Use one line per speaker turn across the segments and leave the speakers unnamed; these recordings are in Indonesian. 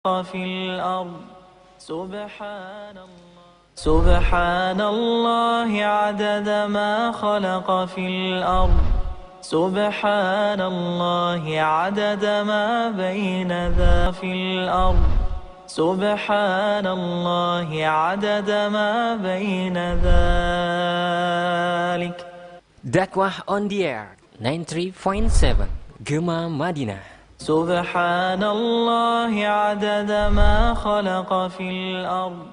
في الأرض سبحان الله عدد ما خلق في الأرض سبحان الله عدد ما بين ذا في الأرض سبحان الله عدد ما بين ذلك.
Dakwah on the air 93.7 Gema Madinah.
سبحان الله عدد ما خلق في الأرض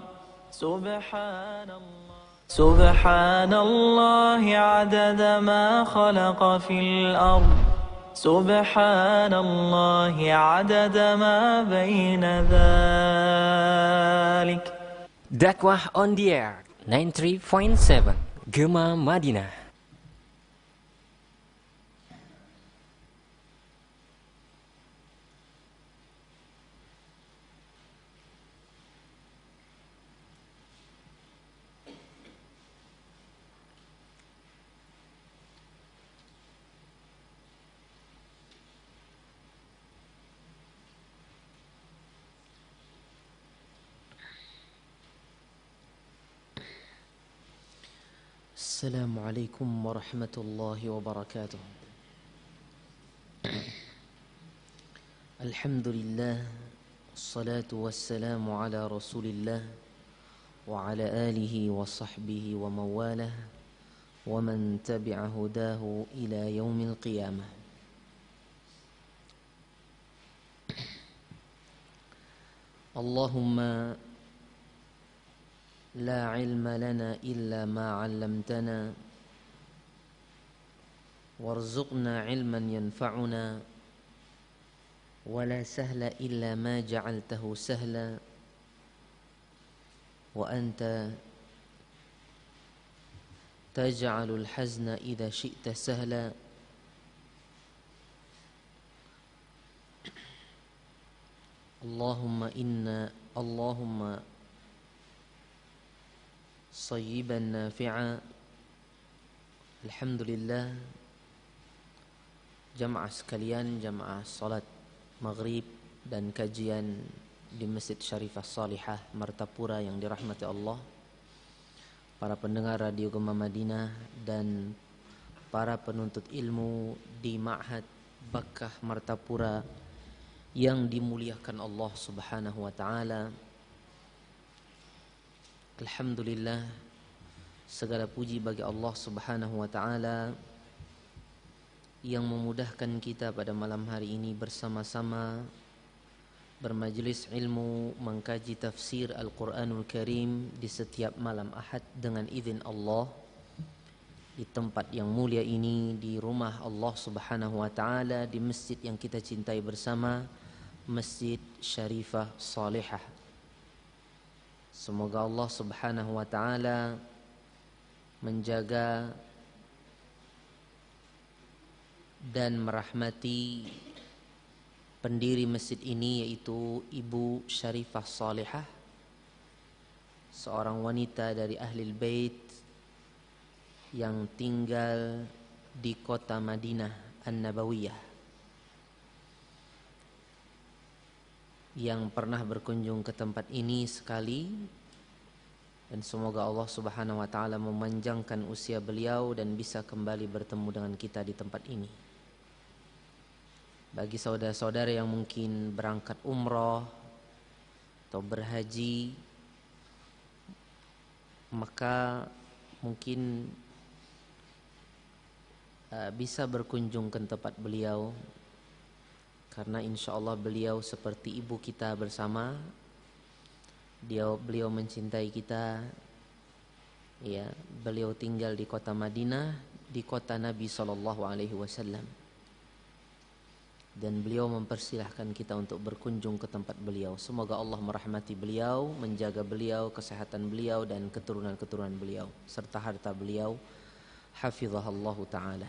سبحان الله عدد ما خلق في الأرض سبحان الله عدد ما بين ذلك.
Dakwah on the air 93.7 Gema Madinah.
Assalamualaikum warahmatullahi wabarakatuh. Alhamdulillah, wassalatu wassalamu ala rasulillah wa ala alihi wa sahbihi wa mawalah wa man tabi'a hudahu ila yaumil qiyamah. Allahumma لا علم لنا إلا ما علمتنا وارزقنا علما ينفعنا ولا سهل إلا ما جعلته سهلا وأنت تجعل الحزن إذا شئت سهلا. اللهم sayyiban nafi'a. Alhamdulillah, jamaah sekalian, jamaah salat maghrib dan kajian di Masjid Syarifah Salihah Martapura yang dirahmati Allah, para pendengar Radio Gema Madinah dan para penuntut ilmu di Ma'had Bakkah Martapura yang dimuliakan Allah Subhanahu wa taala. Alhamdulillah, segala puji bagi Allah Subhanahu wa taala yang memudahkan kita pada malam hari ini bersama-sama bermajlis ilmu mengkaji tafsir Al-Qur'anul Karim di setiap malam Ahad dengan izin Allah di tempat yang mulia ini, di rumah Allah Subhanahu wa taala, di masjid yang kita cintai bersama, Masjid Syarifah Salihah. Semoga Allah Subhanahu wa taala menjaga dan merahmati pendiri masjid ini, yaitu Ibu Syarifah Salihah, seorang wanita dari Ahlul Bait yang tinggal di kota Madinah An-Nabawiyah, yang pernah berkunjung ke tempat ini sekali, dan semoga Allah Subhanahu wa taala memanjangkan usia beliau dan bisa kembali bertemu dengan kita di tempat ini. Bagi saudara-saudara yang mungkin berangkat umrah atau berhaji, maka mungkin bisa berkunjung ke tempat beliau, karena insya Allah beliau seperti ibu kita bersama. Beliau mencintai kita, ya. Beliau tinggal di kota Madinah, di kota Nabi SAW, dan beliau mempersilahkan kita untuk berkunjung ke tempat beliau. Semoga Allah merahmati beliau, menjaga beliau, kesehatan beliau dan keturunan-keturunan beliau serta harta beliau. Hafizahullah ta'ala.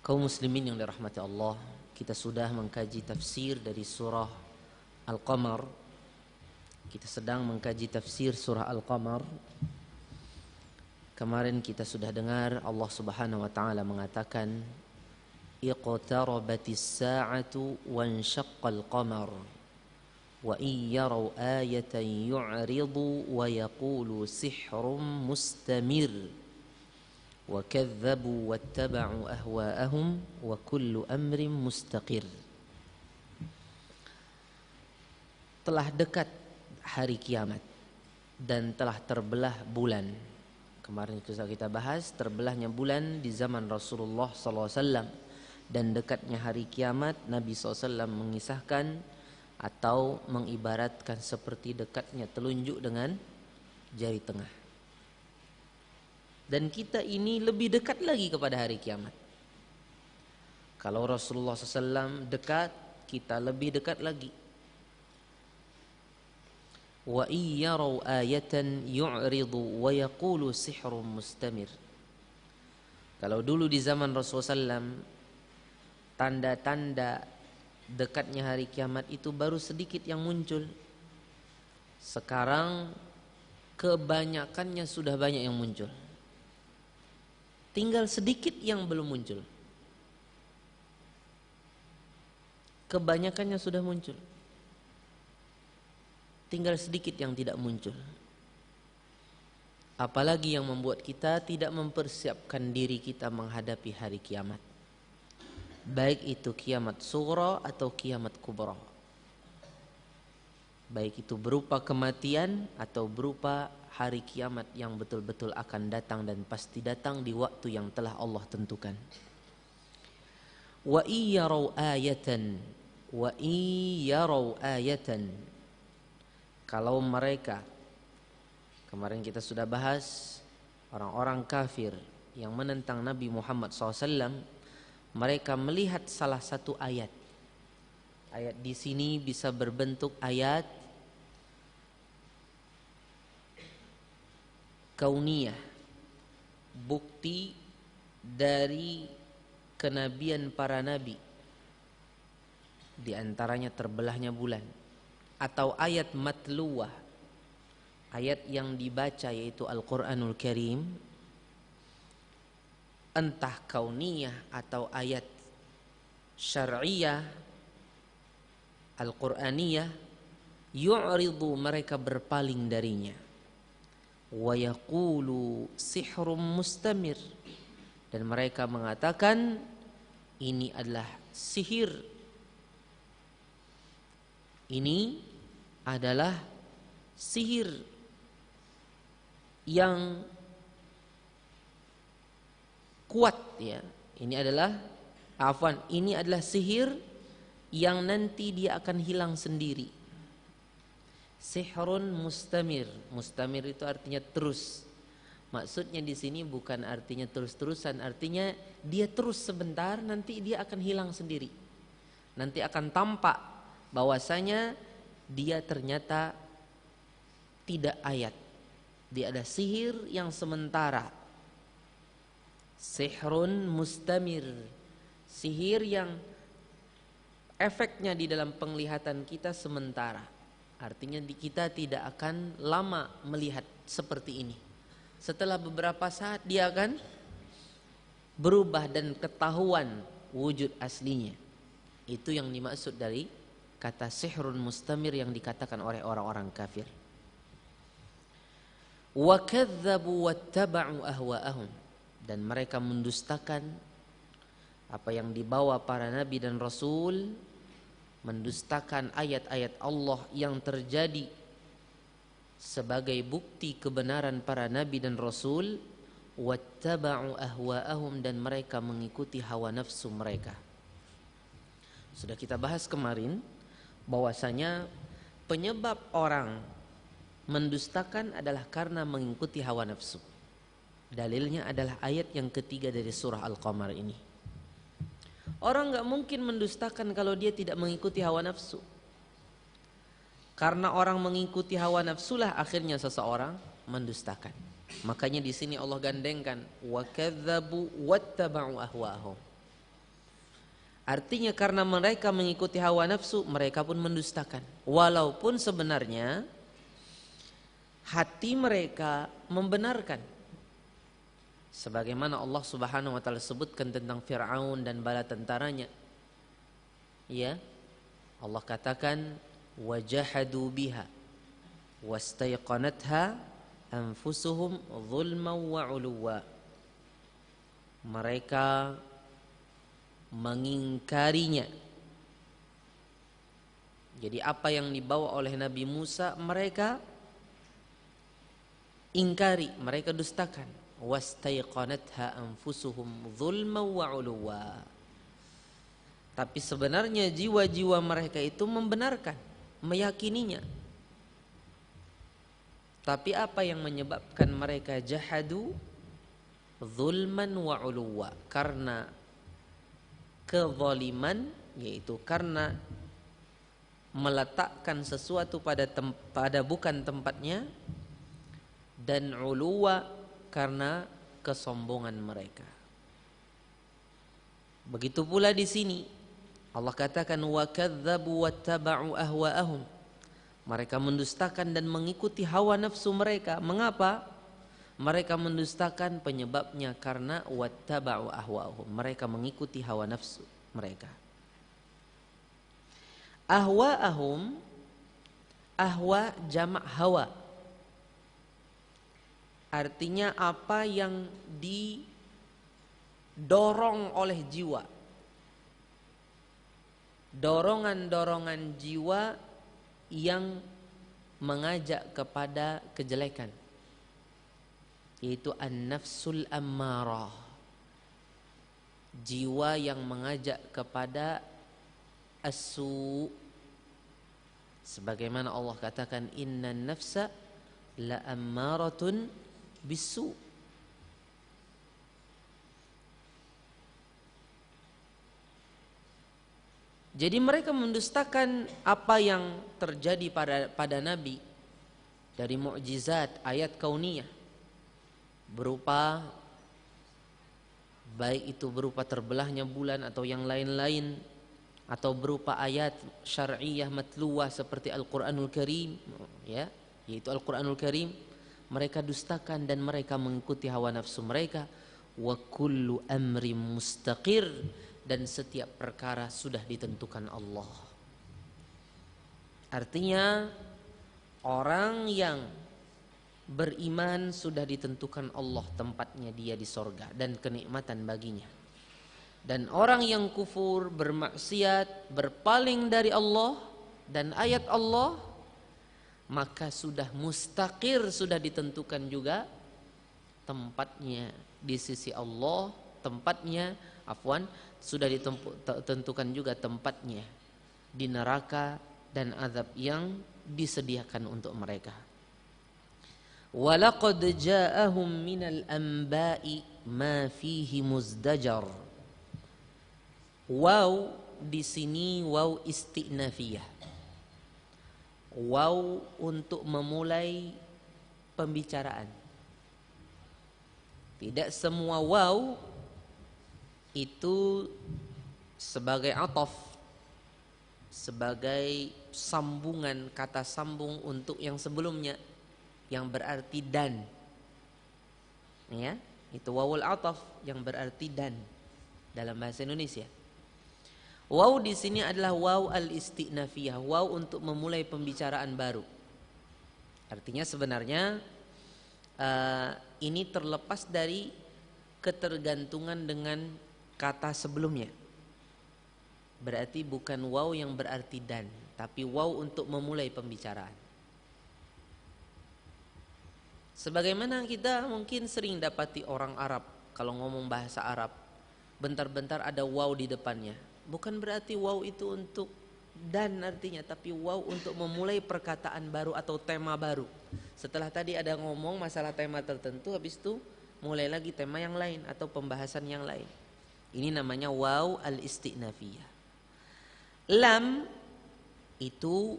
Kaum muslimin yang dirahmati Allah, kita sudah mengkaji tafsir dari surah Al-Qamar. Kita sedang mengkaji tafsir surah Al-Qamar. Kemarin kita sudah dengar Allah Subhanahu wa taala mengatakan, iqtarabatis sa'atu wanshaqqal qamar wa in yaraw ayatan yu'ridu wa yaqulu sihrun mustamir wa kadzabu wattaba'u ahwa'ahum wa kullu amrin mustaqir. Telah dekat hari kiamat dan telah terbelah bulan. Kemarin kita bahas terbelahnya bulan di zaman Rasulullah SAW dan dekatnya hari kiamat. Nabi SAW mengisahkan atau mengibaratkan seperti dekatnya telunjuk dengan jari tengah. Dan kita ini lebih dekat lagi kepada hari kiamat. Kalau Rasulullah SAW dekat, kita lebih dekat lagi. Wa iyyaraw ayatan yu'ridu wa yaqulu sihrun mustamir. Kalau dulu di zaman Rasulullah SAW, tanda-tanda dekatnya hari kiamat itu baru sedikit yang muncul. Sekarang kebanyakannya sudah banyak yang muncul. Tinggal sedikit yang belum muncul. Kebanyakannya sudah muncul. Tinggal sedikit yang tidak muncul. Apalagi yang membuat kita tidak mempersiapkan diri kita menghadapi hari kiamat. Baik itu kiamat sughra atau kiamat kubra. Baik itu berupa kematian atau berupa hari kiamat yang betul-betul akan datang dan pasti datang di waktu yang telah Allah tentukan. Wa iyyaraw ayatan, kalau mereka, kemarin kita sudah bahas orang-orang kafir yang menentang Nabi Muhammad SAW, mereka melihat salah satu ayat. Ayat di sini bisa berbentuk ayat kauniyah, bukti dari kenabian para nabi, di antaranya terbelahnya bulan, atau ayat matluwah, ayat yang dibaca yaitu Al-Quranul Karim, entah kauniyah atau ayat syar'iyah Al-Quraniyah, yu'ridu, mereka berpaling darinya. Wa yaqulu sihrun mustamir, dan mereka mengatakan ini adalah sihir, ini adalah sihir yang kuat ya. Ini adalah ini adalah sihir yang nanti dia akan hilang sendiri. Sihrun mustamir. Mustamir itu artinya terus. Maksudnya di sini bukan artinya terus-terusan, artinya dia terus sebentar, nanti dia akan hilang sendiri. Nanti akan tampak bahwasanya dia ternyata tidak ayat. Dia ada sihir yang sementara. Sihrun mustamir. Sihir yang efeknya di dalam penglihatan kita sementara. Artinya kita tidak akan lama melihat seperti ini. Setelah beberapa saat dia akan berubah dan ketahuan wujud aslinya. Itu yang dimaksud dari kata sihrun mustamir yang dikatakan oleh orang-orang kafir. Wa kadzabu wattaba'u ahwa'ahum, dan mereka mendustakan apa yang dibawa para nabi dan rasul, mendustakan ayat-ayat Allah yang terjadi sebagai bukti kebenaran para nabi dan rasul. Wattaba'u ahwa'ahum, dan mereka mengikuti hawa nafsu mereka. Sudah kita bahas kemarin bahwasanya penyebab orang mendustakan adalah karena mengikuti hawa nafsu. Dalilnya adalah ayat yang ketiga dari surah Al-Qamar ini. Orang gak mungkin mendustakan kalau dia tidak mengikuti hawa nafsu. Karena orang mengikuti hawa nafsulah akhirnya seseorang mendustakan. Makanya di sini Allah gandengkan wa kadzabu wattaba'u ahwa'ahum. Artinya karena mereka mengikuti hawa nafsu, mereka pun mendustakan. Walaupun sebenarnya hati mereka membenarkan. Sebagaimana Allah Subhanahu wa taala sebutkan tentang Firaun dan bala tentaranya. Ya. Allah katakan wajahadu biha wastaiqanatha anfusuhum zulman wa 'uluwa. Mereka mengingkarinya. Jadi apa yang dibawa oleh Nabi Musa mereka ingkari, mereka dustakan. Wastaiqanatha anfusuhum zulman wa 'uluwa. Tapi sebenarnya jiwa-jiwa mereka itu membenarkan, meyakininya. Tapi apa yang menyebabkan mereka jahadu? Zulman wa 'uluwa, karena kezaliman, yaitu karena meletakkan sesuatu pada bukan tempatnya, dan 'uluwa karena kesombongan mereka. Begitu pula di sini Allah katakan wa kadzdzabu wattaba'u ahwa'ahum. Mereka mendustakan dan mengikuti hawa nafsu mereka. Mengapa? Mereka mendustakan penyebabnya karena wattaba'u ahwa'ahum. Mereka mengikuti hawa nafsu mereka. Ahwa'ahum, ahwa jamak hawa. Artinya apa yang didorong oleh jiwa. Dorongan-dorongan jiwa yang mengajak kepada kejelekan, yaitu an-nafsul ammarah, jiwa yang mengajak kepada as-su. Sebagaimana Allah katakan innan nafsa la ammaratun bisu. Jadi mereka mendustakan apa yang terjadi pada Nabi dari mukjizat, ayat kauniyah, berupa baik itu berupa terbelahnya bulan atau yang lain-lain, atau berupa ayat syar'iyah matluwah seperti Al-Qur'anul Karim, ya, yaitu Al-Qur'anul Karim. Mereka dustakan dan mereka mengikuti hawa nafsu mereka. Wa kullu amrin mustaqir, dan setiap perkara sudah ditentukan Allah. Artinya orang yang beriman sudah ditentukan Allah tempatnya dia di sorga dan kenikmatan baginya. Dan orang yang kufur, bermaksiat, berpaling dari Allah dan ayat Allah, maka sudah mustaqir, sudah ditentukan juga tempatnya di sisi Allah, sudah ditentukan juga tempatnya di neraka dan azab yang disediakan untuk mereka. Walaqad ja'ahum minal anba'i ma fihi muzdajar. Waw di sini waw istinafiyah. Waw untuk memulai pembicaraan. Tidak semua waw itu sebagai ataf, sebagai sambungan, kata sambung untuk yang sebelumnya yang berarti dan. Ya, itu wawul ataf yang berarti dan dalam bahasa Indonesia. Waw di sini adalah waw al-istinafiyah, waw untuk memulai pembicaraan baru. Artinya sebenarnya ini terlepas dari ketergantungan dengan kata sebelumnya. Berarti bukan waw yang berarti dan, tapi waw untuk memulai pembicaraan. Sebagaimana kita mungkin sering dapati orang Arab kalau ngomong bahasa Arab, bentar-bentar ada waw di depannya. Bukan berarti waw itu untuk dan artinya, tapi waw untuk memulai perkataan baru atau tema baru. Setelah tadi ada ngomong masalah tema tertentu, habis itu mulai lagi tema yang lain atau pembahasan yang lain. Ini namanya waw al-istinafiyah. Lam itu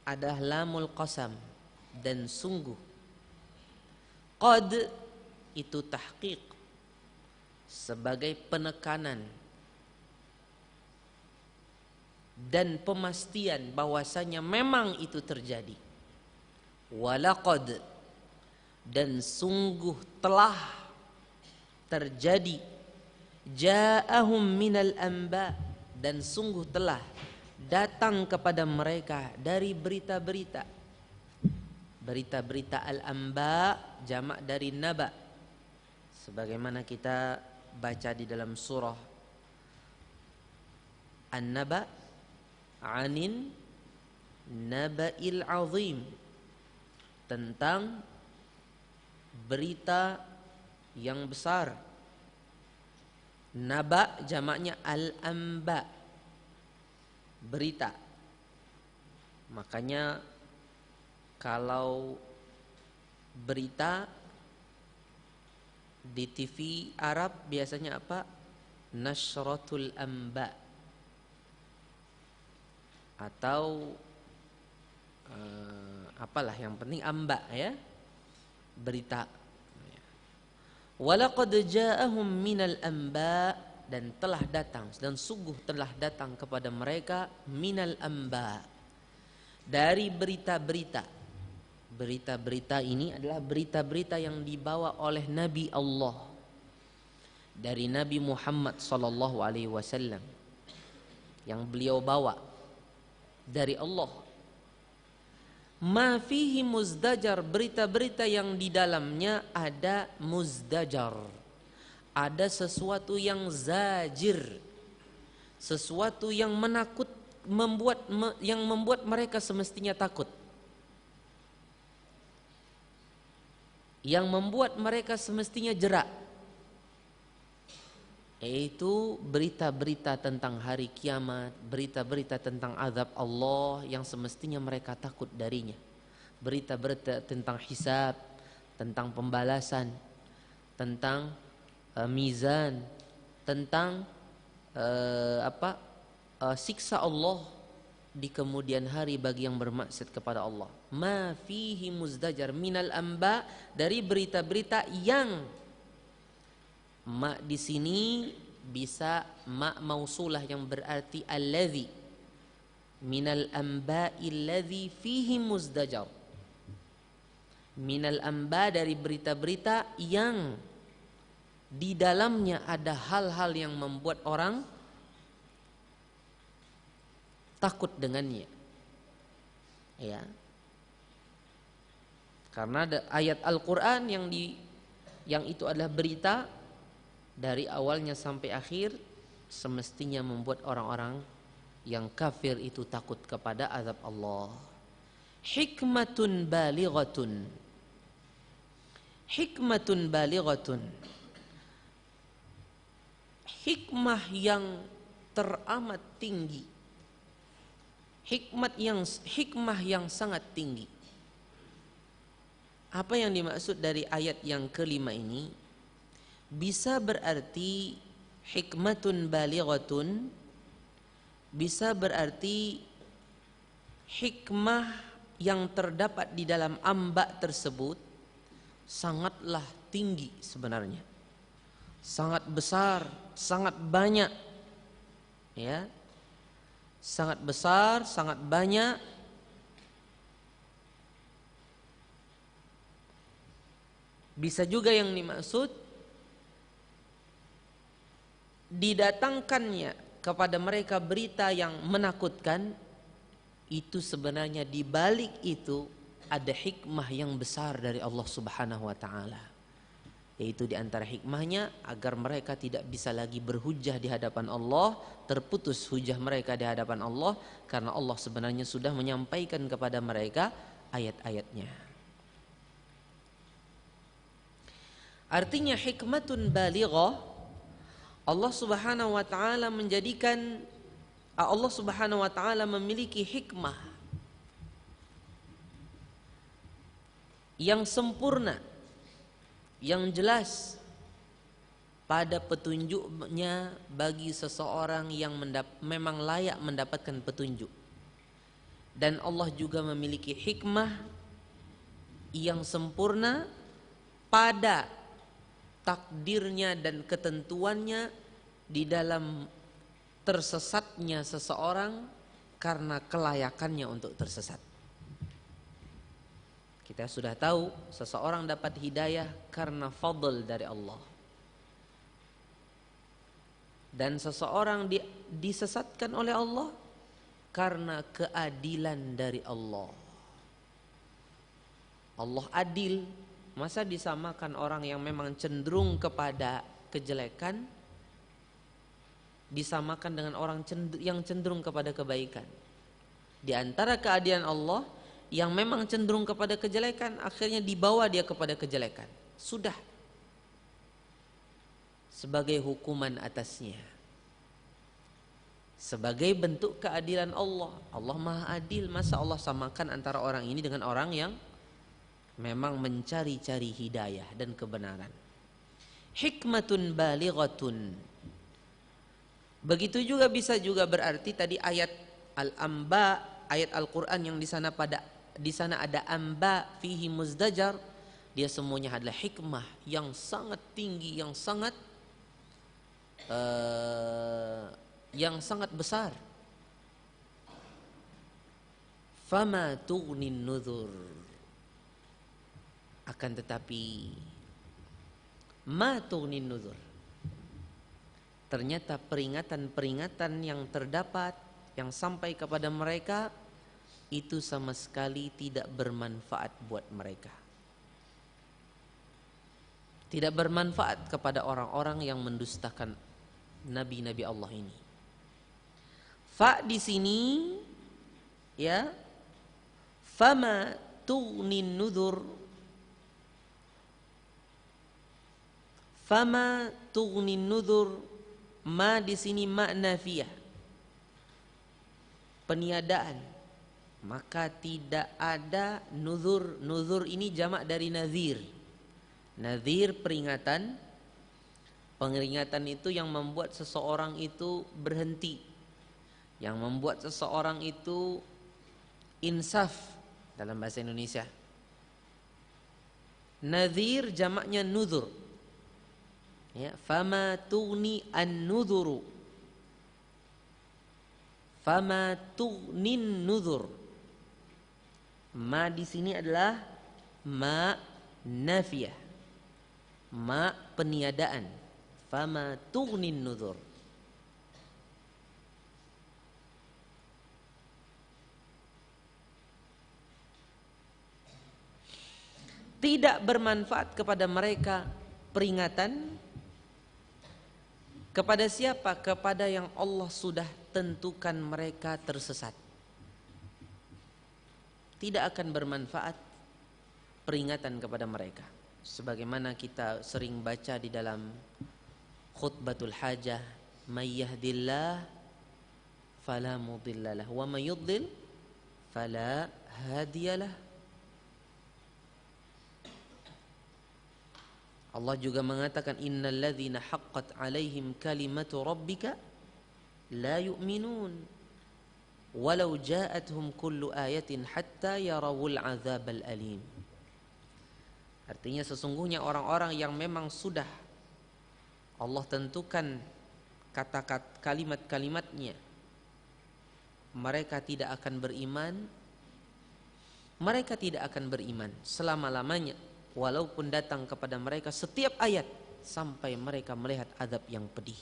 adalah lamul qasam dan sungguh. Qad itu tahqiq sebagai penekanan dan pemastian bahwasanya memang itu terjadi. Walaqad, dan sungguh telah terjadi, ja'ahum minal anba, dan sungguh telah datang kepada mereka dari berita-berita. Berita-berita al-anba jamak dari naba, sebagaimana kita baca di dalam surah An-Naba, anin naba'il azim, tentang berita yang besar. Naba jamaknya al-anba, berita. Makanya kalau berita di TV Arab biasanya apa? Nashratul anba, atau apalah, yang penting amba ya, berita. Walaqad ja'ahum minal anba, dan telah datang, dan sungguh telah datang kepada mereka minal anba, dari berita-berita. Berita-berita ini adalah berita-berita yang dibawa oleh Nabi Allah, dari Nabi Muhammad sallallahu alaihi wasallam, yang beliau bawa dari Allah. Ma fihi muzdajar, berita-berita yang di dalamnya ada muzdajar, ada sesuatu yang zajir, sesuatu yang yang membuat mereka semestinya takut, yang membuat mereka semestinya jerak, yaitu berita-berita tentang hari kiamat, berita-berita tentang azab Allah yang semestinya mereka takut darinya, berita-berita tentang hisab, tentang pembalasan, tentang mizan, tentang siksa Allah di kemudian hari bagi yang bermaksiat kepada Allah. Ma fihi muzdajar minal anba, dari berita-berita yang, ma di sini bisa ma mausulah yang berarti alladzi, minal anba'i alladzi fihi muzdajar, minal anba, dari berita-berita yang di dalamnya ada hal-hal yang membuat orang takut dengannya, ya. Karena ada ayat Al-Qur'an yang itu adalah berita dari awalnya sampai akhir, semestinya membuat orang-orang yang kafir itu takut kepada azab Allah. Hikmatun balighatun, hikmatun balighatun, hikmah yang teramat tinggi, hikmah yang sangat tinggi. Apa yang dimaksud dari ayat yang kelima ini? Bisa berarti hikmatun balighatun, bisa berarti hikmah yang terdapat di dalam amba tersebut sangatlah tinggi sebenarnya, sangat besar, sangat banyak, ya, sangat besar, sangat banyak. Bisa juga yang dimaksud didatangkannya kepada mereka berita yang menakutkan, itu sebenarnya di balik itu ada hikmah yang besar dari Allah Subhanahu wa taala. Yaitu di antara hikmahnya agar mereka tidak bisa lagi berhujjah di hadapan Allah, terputus hujjah mereka di hadapan Allah, karena Allah sebenarnya sudah menyampaikan kepada mereka ayat-ayatnya. Artinya hikmatun balighah, Allah Subhanahu wa taala menjadikan, Allah Subhanahu wa taala memiliki hikmah yang sempurna, yang jelas pada petunjuknya bagi seseorang yang memang layak mendapatkan petunjuk. Dan Allah juga memiliki hikmah yang sempurna pada takdirnya dan ketentuannya di dalam tersesatnya seseorang karena kelayakannya untuk tersesat. Kita sudah tahu seseorang dapat hidayah karena fadl dari Allah. Dan seseorang disesatkan oleh Allah karena keadilan dari Allah. Allah adil, masa disamakan orang yang memang cenderung kepada kejelekan disamakan dengan orang yang cenderung kepada kebaikan. Di antara keadilan Allah, yang memang cenderung kepada kejelekan akhirnya dibawa dia kepada kejelekan. Sudah. Sebagai hukuman atasnya. Sebagai bentuk keadilan Allah. Allah Maha Adil, masa Allah samakan antara orang ini dengan orang yang memang mencari-cari hidayah dan kebenaran. Hikmatun balighatun. Begitu juga bisa juga berarti tadi ayat Al-Anba, ayat Al-Qur'an yang di sana ada amba fihi muzdajar, dia semuanya adalah hikmah yang sangat tinggi, yang sangat besar. Fama tughnin nuzur. Akan tetapi ma tughnin nuzur, ternyata peringatan-peringatan yang terdapat yang sampai kepada mereka itu sama sekali tidak bermanfaat buat mereka. Tidak bermanfaat kepada orang-orang yang mendustakan nabi-nabi Allah ini. Fa di sini ya, fama tughnin nuzur. Fama tughnin nuzur, ma di sini makna nafiyah. Peniadaan. Maka tidak ada nuzur. Nuzur ini jamak dari nazir. Nazir peringatan. Peringatan itu yang membuat seseorang itu berhenti, yang membuat seseorang itu insaf dalam bahasa Indonesia. Nazir jamaknya nuzur. Ya, fama tughni an-nuzuru. Fama tughnin nuzur. Ma di sini adalah ma nafiyah. Ma peniadaan. Fama tughnin nuzur. Tidak bermanfaat kepada mereka peringatan. Kepada siapa? Kepada yang Allah sudah tentukan mereka tersesat. Tidak akan bermanfaat peringatan kepada mereka. Sebagaimana kita sering baca di dalam khutbatul hajah, may yahdillah fala mudhillalah wa may yudlil fala hadiyalah. Allah juga mengatakan innal ladzina haqqat 'alaihim kalimatu rabbika la yu'minun walau ja'atuhum kullu ayatin hatta yarawul 'adzabal alim. Artinya sesungguhnya orang-orang yang memang sudah Allah tentukan kata-kata kalimat-kalimatnya, mereka tidak akan beriman. Mereka tidak akan beriman selama-lamanya, walaupun datang kepada mereka setiap ayat sampai mereka melihat azab yang pedih.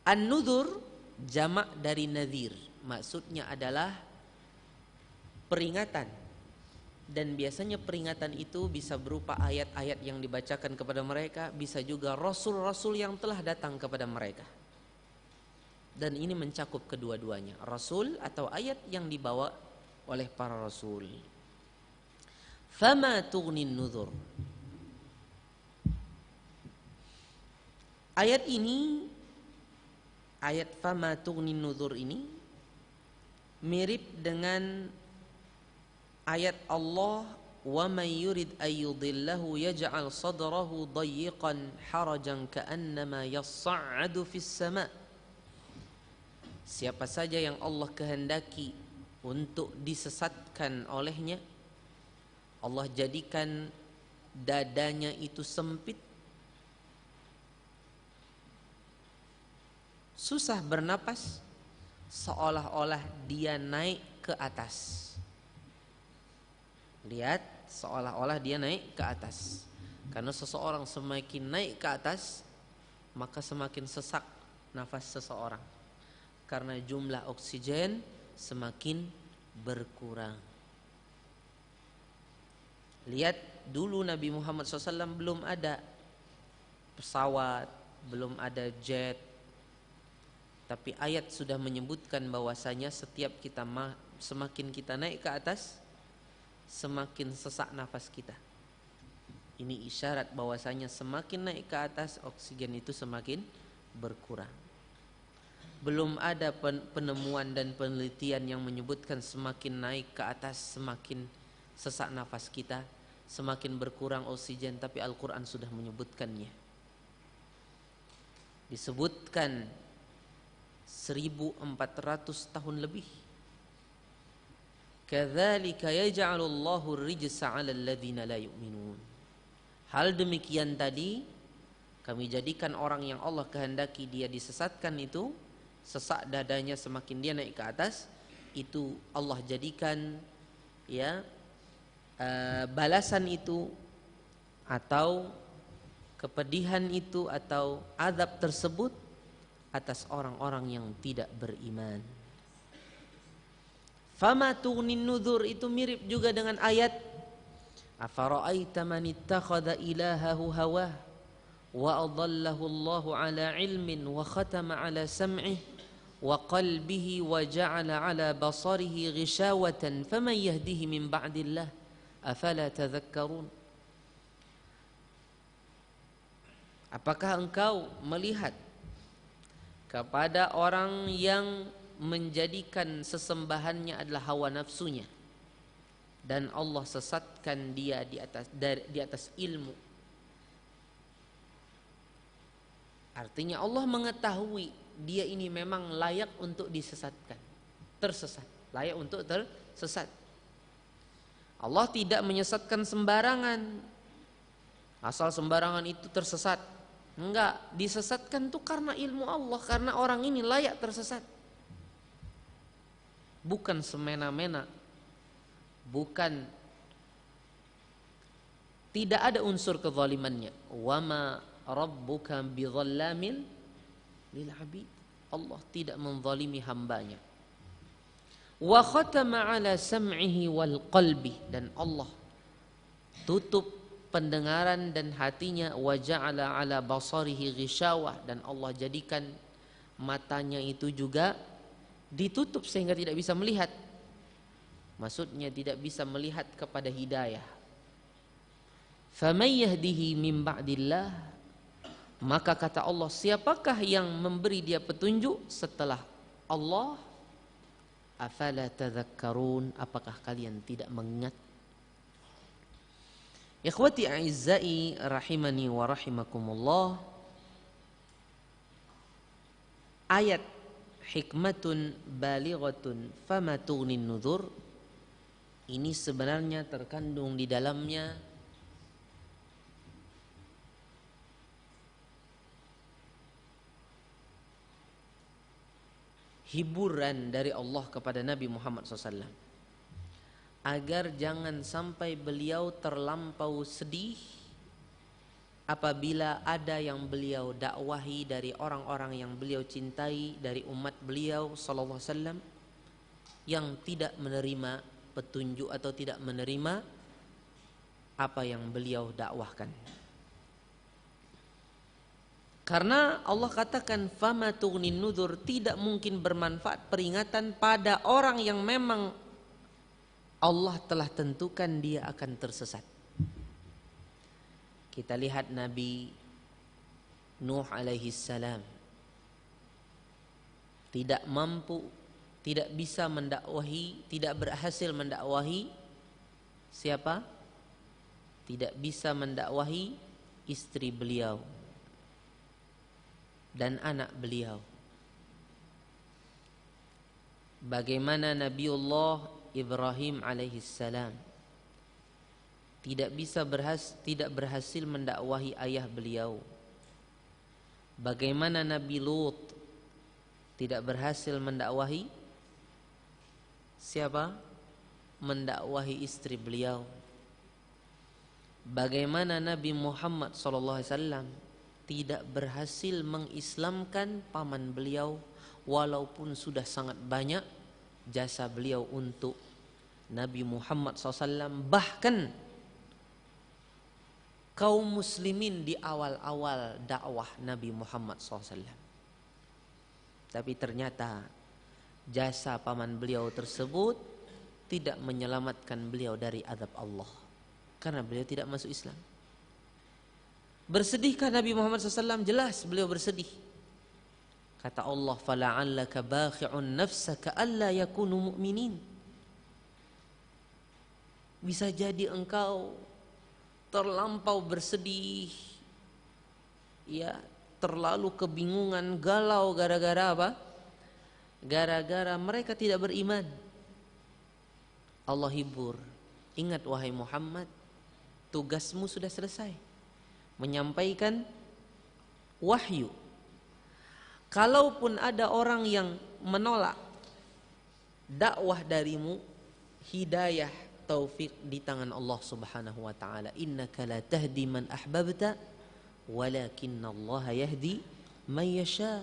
An-nuzur jamak dari nadhir, maksudnya adalah peringatan. Dan biasanya peringatan itu bisa berupa ayat-ayat yang dibacakan kepada mereka, bisa juga rasul-rasul yang telah datang kepada mereka. Dan ini mencakup kedua-duanya, rasul atau ayat yang dibawa oleh para rasul. Fama tughnin nuzur. Ayat ini, ayat fama tughnin nuzur ini mirip dengan ayat Allah wa may yurid ay yudillahu yaj'al sadrahu dayyiqan harajan ka'annama yas'adu fis sama'. Siapa saja yang Allah kehendaki untuk disesatkan olehnya, Allah jadikan dadanya itu sempit, susah bernapas, seolah-olah dia naik ke atas. Lihat, seolah-olah dia naik ke atas. Karena seseorang semakin naik ke atas, maka semakin sesak nafas seseorang. Karena jumlah oksigen semakin berkurang. Lihat, dulu Nabi Muhammad SAW belum ada pesawat, belum ada jet. Tapi ayat sudah menyebutkan bahwasanya setiap kita semakin kita naik ke atas, semakin sesak nafas kita. Ini isyarat bahwasanya semakin naik ke atas, oksigen itu semakin berkurang. Belum ada penemuan dan penelitian yang menyebutkan semakin naik ke atas semakin sesak nafas kita, semakin berkurang oksigen, tapi Al-Quran sudah menyebutkannya. Disebutkan 1400 tahun lebih. Kadzalika yaj'alullahu ar-rijsa 'alal ladzina la yu'minun. Hal demikian tadi kami jadikan orang yang Allah kehendaki dia disesatkan itu, sesak dadanya semakin dia naik ke atas, itu Allah jadikan ya balasan itu atau kepedihan itu atau azab tersebut atas orang-orang yang tidak beriman. Fama tughnin nuzur itu mirip juga dengan ayat afara'aita man ittakhadha ilahahu hawah wa adallahu Allahu ala ilmin wa khatama ala sam'ihi wa qalbihi wa ja'ala ala basarihi ghishawatan faman yahdihi min ba'dillah afala tadhakkarun. Apakah engkau melihat kepada orang yang menjadikan sesembahannya adalah hawa nafsunya dan Allah sesatkan dia di atas ilmu? Artinya Allah mengetahui dia ini memang layak untuk disesatkan, tersesat, layak untuk tersesat. Allah tidak menyesatkan sembarangan, asal sembarangan itu tersesat. Enggak, disesatkan itu karena ilmu Allah, karena orang ini layak tersesat. Bukan semena-mena, bukan, tidak ada unsur kezalimannya. Wa ma rabbuka bidzallamin lil abid. Allah tidak menzalimi hambanya. Wa khatama ala sam'ihi wal qalbi, dan Allah tutup pendengaran dan hatinya. Wa ja'ala ala basarihi ghishawah, dan Allah jadikan matanya itu juga ditutup sehingga tidak bisa melihat. Maksudnya tidak bisa melihat kepada hidayah. Faman yahdihi min ba'dillah, maka kata Allah, siapakah yang memberi dia petunjuk setelah Allah? Afala tadhakkarun, apakah kalian tidak mengingat? Ikhwati a'izzai rahimani wa rahimakumullah, ayat hikmatun balighatun fama tughnin nuzur ini sebenarnya terkandung di dalamnya hiburan dari Allah kepada Nabi Muhammad SAW agar jangan sampai beliau terlampau sedih apabila ada yang beliau dakwahi dari orang-orang yang beliau cintai dari umat beliau sallallahu alaihi wasallam yang tidak menerima petunjuk atau tidak menerima apa yang beliau dakwahkan. Karena Allah katakan fama tughnin nuzur, tidak mungkin bermanfaat peringatan pada orang yang memang Allah telah tentukan dia akan tersesat. Kita lihat Nabi Nuh alaihi salam tidak mampu, tidak bisa mendakwahi, tidak berhasil mendakwahi siapa? Tidak bisa mendakwahi istri beliau dan anak beliau. Bagaimana Nabiullah Ibrahim alaihi salam tidak berhasil mendakwahi ayah beliau. Bagaimana Nabi Lut tidak berhasil mendakwahi siapa? mendakwahi istri beliau. Bagaimana Nabi Muhammad SAW tidak berhasil mengislamkan paman beliau, walaupun sudah sangat banyak jasa beliau untuk Nabi Muhammad SAW. Bahkan kaum muslimin di awal-awal dakwah Nabi Muhammad SAW. Tapi ternyata jasa paman beliau tersebut tidak menyelamatkan beliau dari azab Allah, karena beliau tidak masuk Islam. Bersedihkah Nabi Muhammad SAW? Jelas beliau bersedih. Kata Allah, "Fala'allaka bakhi'un nafsaka alla yakunu mu'minin." Bisa jadi engkau terlampau bersedih, ya, terlalu kebingungan, galau gara-gara apa? Gara-gara mereka tidak beriman. Allah hibur. Ingat wahai Muhammad, tugasmu sudah selesai, menyampaikan wahyu. Kalaupun ada orang yang menolak dakwah darimu, hidayah, taufik di tangan Allah Subhanahu wa taala. Innaka la tahdi man ahbabta walakinnallaha yahdi man yasha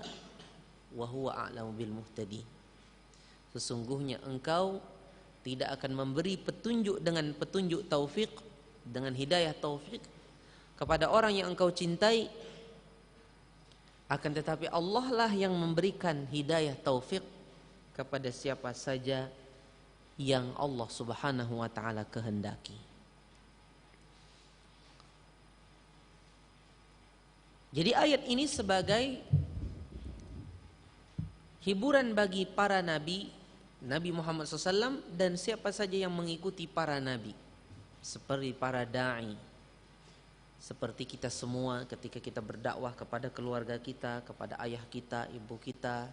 wa huwa a'lamu bil muhtadin. Sesungguhnya engkau tidak akan memberi petunjuk dengan petunjuk taufik, dengan hidayah taufik kepada orang yang engkau cintai, akan tetapi Allah lah yang memberikan hidayah taufik kepada siapa saja yang Allah Subhanahu wa taala kehendaki. Jadi ayat ini sebagai hiburan bagi para nabi, Nabi Muhammad SAW dan siapa saja yang mengikuti para nabi, seperti para da'i, seperti kita semua ketika kita berdakwah kepada keluarga kita, kepada ayah kita, ibu kita,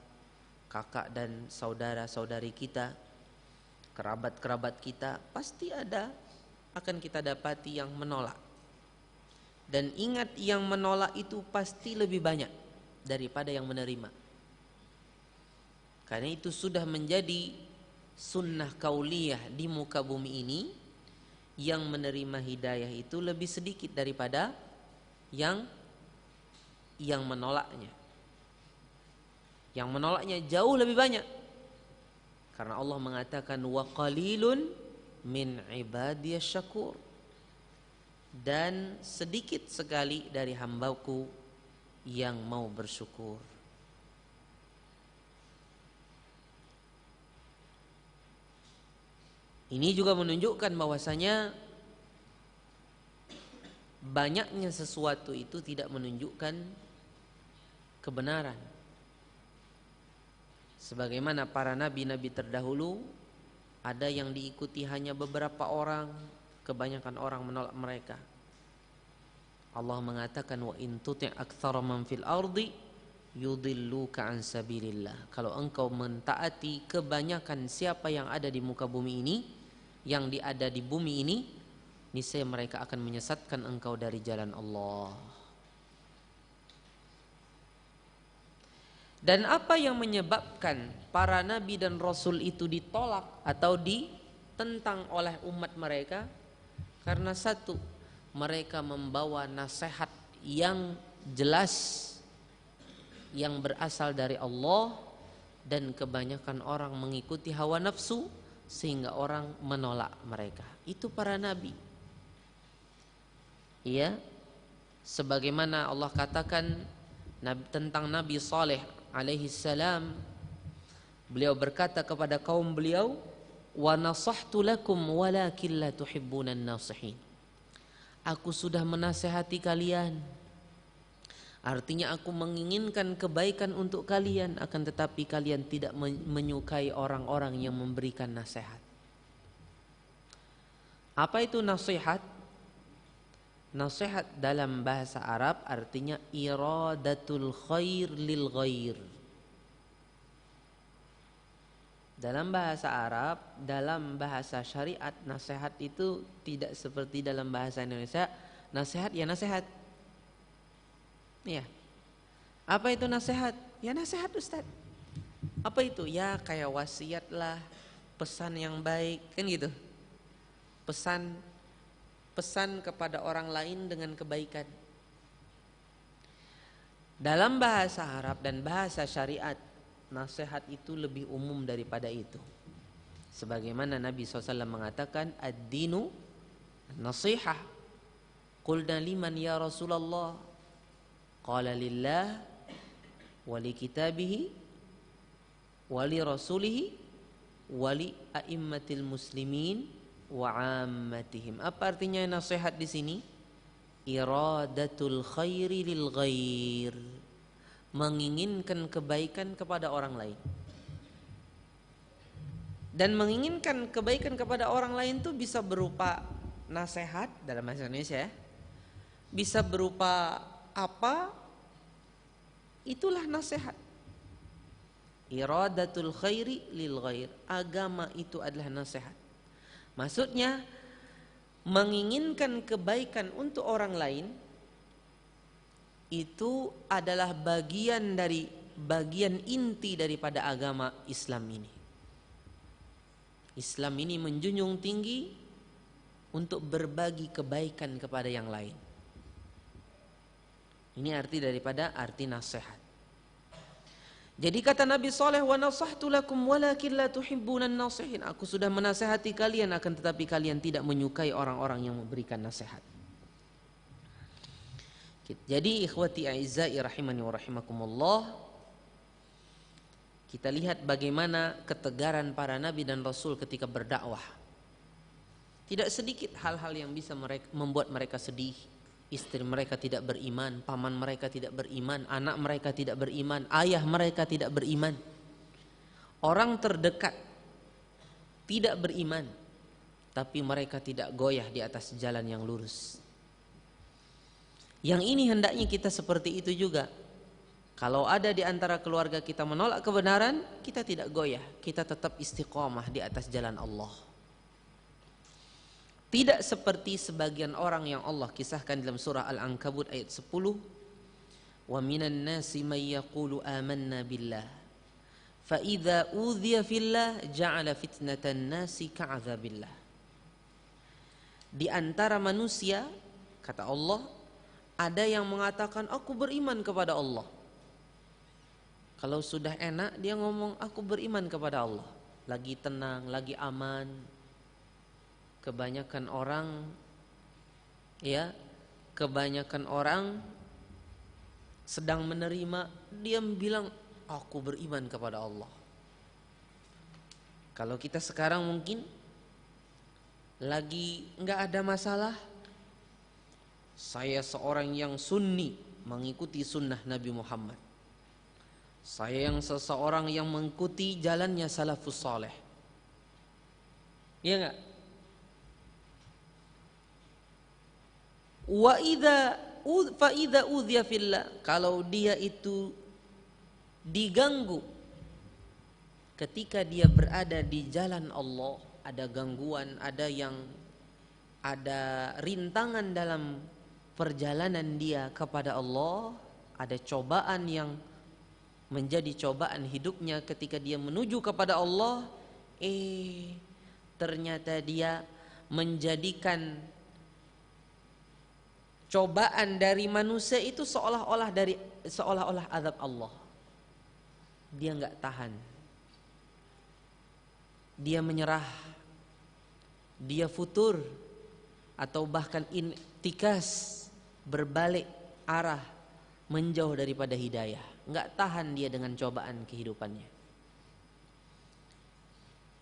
kakak dan saudara-saudari kita, kerabat-kerabat kita, pasti akan kita dapati yang menolak. Dan ingat, yang menolak itu pasti lebih banyak daripada yang menerima. Karena itu sudah menjadi sunnah kauliyah di muka bumi ini, yang menerima hidayah itu lebih sedikit daripada yang menolaknya. Yang menolaknya jauh lebih banyak. Karena Allah mengatakan wa qalilun min ibadiyas syakur. Dan sedikit sekali dari hambaku yang mau bersyukur. Ini juga menunjukkan bahwasanya banyaknya sesuatu itu tidak menunjukkan kebenaran. Sebagaimana para nabi-nabi terdahulu, ada yang diikuti hanya beberapa orang, kebanyakan orang menolak mereka. Allah mengatakan wa in tuti' aktsara man fil ardi yudilluka an sabilillah. Kalau engkau mentaati kebanyakan siapa yang ada di muka bumi ini, yang ada di bumi ini, niscaya mereka akan menyesatkan engkau dari jalan Allah. Dan apa yang menyebabkan para nabi dan rasul itu ditolak atau ditentang oleh umat mereka? Karena satu, mereka membawa nasihat yang jelas, yang berasal dari Allah, dan kebanyakan orang mengikuti hawa nafsu sehingga orang menolak mereka. Itu para nabi. Iya, sebagaimana Allah katakan tentang Nabi Saleh alaihi salam, beliau berkata kepada kaum beliau, wa nasahtu lakum walakin la tuhibbunan nasihin. Aku sudah menasehati kalian, artinya aku menginginkan kebaikan untuk kalian, akan tetapi kalian tidak menyukai orang-orang yang memberikan nasihat. Apa itu nasihat? Nasihat dalam bahasa Arab artinya iradatul khair lil ghair. Dalam bahasa Arab, dalam bahasa syariat, nasihat itu tidak seperti dalam bahasa Indonesia. Nasihat ya nasihat. Ya. Apa itu nasihat? Ya nasihat Ustaz. Apa itu? Ya kayak wasiat lah, pesan yang baik, kan gitu. pesan kepada orang lain dengan kebaikan. Dalam bahasa Arab dan bahasa syariat, nasihat itu lebih umum daripada itu. Sebagaimana Nabi SAW mengatakan, ad-dinu nasihah. Qulna liman ya Rasulullah? Qala lillah wa li kitabihi wa li rasulihi wa li a'immatil muslimin wa ammatihim. Apa artinya nasihat di sini? Iradatul khairi lil ghair, menginginkan kebaikan kepada orang lain. Dan menginginkan kebaikan kepada orang lain itu bisa berupa nasihat dalam bahasa Indonesia ya. Bisa berupa apa? Itulah nasihat. Iradatul khairi lil ghair. Agama itu adalah nasihat. Maksudnya menginginkan kebaikan untuk orang lain itu adalah bagian inti daripada agama Islam ini. Islam ini menjunjung tinggi untuk berbagi kebaikan kepada yang lain. Ini arti daripada arti nasihat. Jadi kata Nabi Saleh, wa nasahtu lakum walakin la tuhibbunan nasihin. Aku sudah menasihati kalian, akan tetapi kalian tidak menyukai orang-orang yang memberikan nasihat. Jadi ikhwati a'izzai rahimani wa rahimakumullah, kita lihat bagaimana ketegaran para nabi dan rasul ketika berdakwah. Tidak sedikit hal-hal yang bisa membuat mereka sedih. Istri mereka tidak beriman, paman mereka tidak beriman, anak mereka tidak beriman, ayah mereka tidak beriman. Orang terdekat tidak beriman, tapi mereka tidak goyah di atas jalan yang lurus. Yang ini hendaknya kita seperti itu juga. Kalau ada di antara keluarga kita menolak kebenaran, kita tidak goyah, kita tetap istiqomah di atas jalan Allah. Tidak seperti sebagian orang yang Allah kisahkan dalam surah Al-Ankabut ayat 10. Wa minan nasi may yaqulu amanna billah fa idza udhiya fillah ja'ala fitnatan nasi ka'adzabillah. Di antara manusia, kata Allah, ada yang mengatakan aku beriman kepada Allah. Kalau sudah enak dia ngomong aku beriman kepada Allah. Lagi tenang, lagi aman. Kebanyakan orang sedang menerima, dia bilang aku beriman kepada Allah. Kalau kita sekarang mungkin lagi enggak ada masalah, saya seorang yang sunni mengikuti sunnah Nabi Muhammad. Saya yang seseorang yang mengikuti jalannya salafus saleh. Iya enggak? Wa idza udhiya fillah, kalau dia itu diganggu ketika dia berada di jalan Allah, ada gangguan, ada rintangan dalam perjalanan dia kepada Allah, ada cobaan yang menjadi cobaan hidupnya ketika dia menuju kepada Allah, ternyata dia menjadikan cobaan dari manusia itu seolah-olah azab Allah. Dia enggak tahan. Dia menyerah. Dia futur atau bahkan intikas, berbalik arah, menjauh daripada hidayah. Enggak tahan dia dengan cobaan kehidupannya.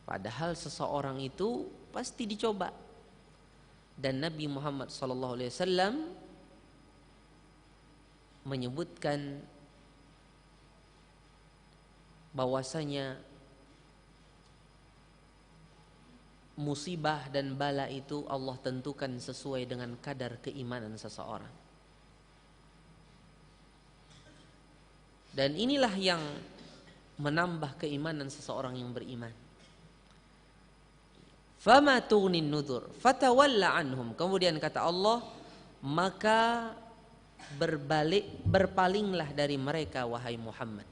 Padahal seseorang itu pasti dicoba. Dan Nabi Muhammad SAW menyebutkan bahwasanya musibah dan bala itu Allah tentukan sesuai dengan kadar keimanan seseorang. Dan inilah yang menambah keimanan seseorang yang beriman. Fama tughnin nudhur fatawalla anhum. Kemudian kata Allah, maka berpalinglah dari mereka wahai Muhammad.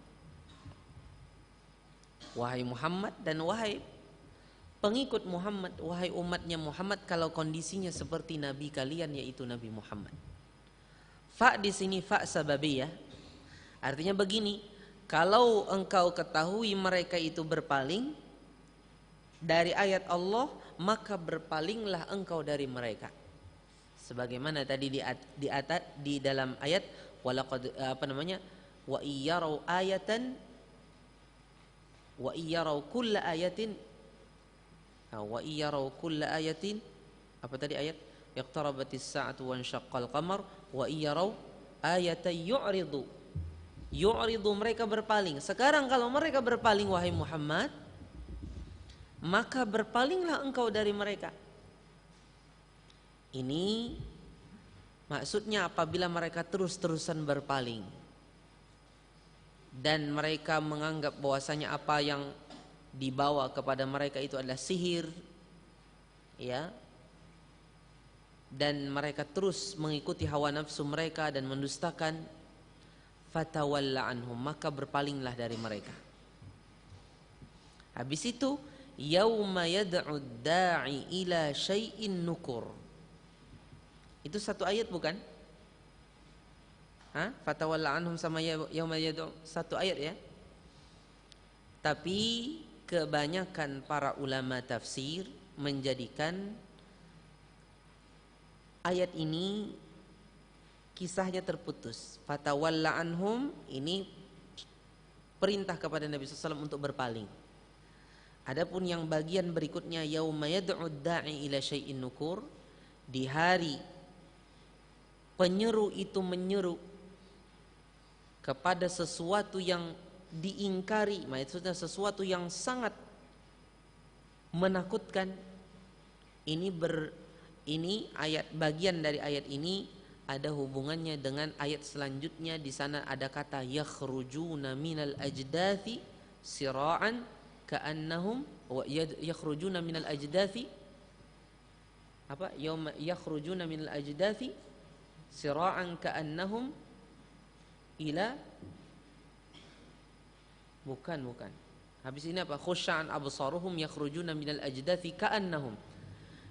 Wahai Muhammad dan wahai pengikut Muhammad, wahai umatnya Muhammad, kalau kondisinya seperti Nabi kalian, yaitu Nabi Muhammad. Fa di sini fa sababiyah, artinya begini, kalau engkau ketahui mereka itu berpaling dari ayat Allah, maka berpalinglah engkau dari mereka. Sebagaimana tadi di dalam ayat walaqad wa iyyarau ayatan wa iyyarau kulla ayatin wa iyyarau kulla ayatin, apa tadi ayat, iqtarabatis sa'atu wa ansyaqqal qamar wa iyyarau ayatan yu'ridu, mereka berpaling. Sekarang kalau mereka berpaling wahai Muhammad, maka berpalinglah engkau dari mereka. Ini maksudnya apabila mereka terus-terusan berpaling dan mereka menganggap bahwasanya apa yang dibawa kepada mereka itu adalah sihir, ya, dan mereka terus mengikuti hawa nafsu mereka dan mendustakan, fatawalla anhum, maka berpalinglah dari mereka. Habis itu yauma yad'u da'i ila syai'in nukur. Itu satu ayat bukan? Fatawalla anhum sama yauma yad'u, satu ayat ya. Tapi kebanyakan para ulama tafsir menjadikan ayat ini kisahnya terputus. Fatawalla anhum ini perintah kepada Nabi SAW untuk berpaling. Adapun yang bagian berikutnya yauma yad'u da'i ila syai'in nukur, di hari penyeru itu menyeru kepada sesuatu yang diingkari, maksudnya sesuatu yang sangat menakutkan. Ini ayat, bagian dari ayat ini ada hubungannya dengan ayat selanjutnya. Di sana ada kata yakhrujuna minal ajdathi sira'an ka'annahum wa yakhrujuna minal ajdathi apa? Yauma yakhrujuna minal ajdathi sira'an ka'annahum ila, bukan. Habis ini apa? Khusya'an absaruhum yakhrujuna minal ajdathi ka'annahum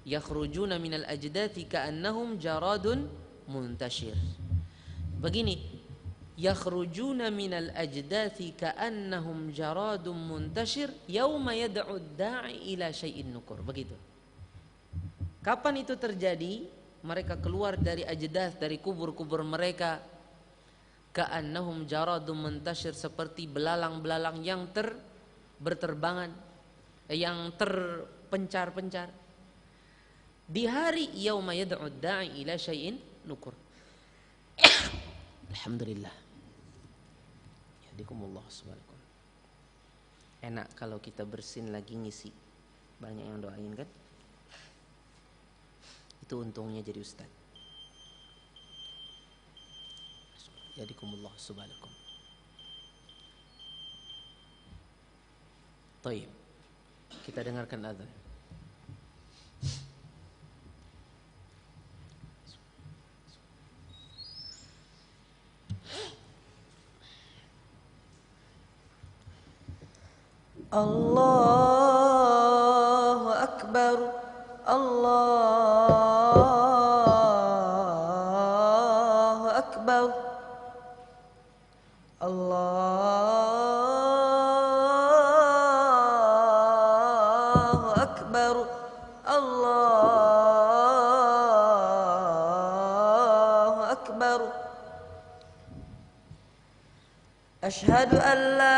yakhrujuna minal ajdathi ka'annahum jaradun muntashir. Begini, yakhrujuna minal ajdathi ka'annahum jaradun muntashir yauma yad'u da'i ila syai'in nukur. Begitu. Kapan itu terjadi? Mereka keluar dari ajdath, dari kubur-kubur mereka, ka'annahum jaradun muntashir, seperti belalang-belalang yang berterbangan, yang terpencar-pencar. Di hari yauma yad'u da'i ila syai'in nukur. Alhamdulillah. Yahdikumullah subhanahu. Enak kalau kita bersin lagi ngisi. Banyak yang doain kan? Itu untungnya jadi ustaz. Yahdikumullah subhanahu. Baik. Kita dengarkan azan. Allahu Akbar, Allahu Akbar, Allahu Akbar, Allahu Akbar. Asyhadu an la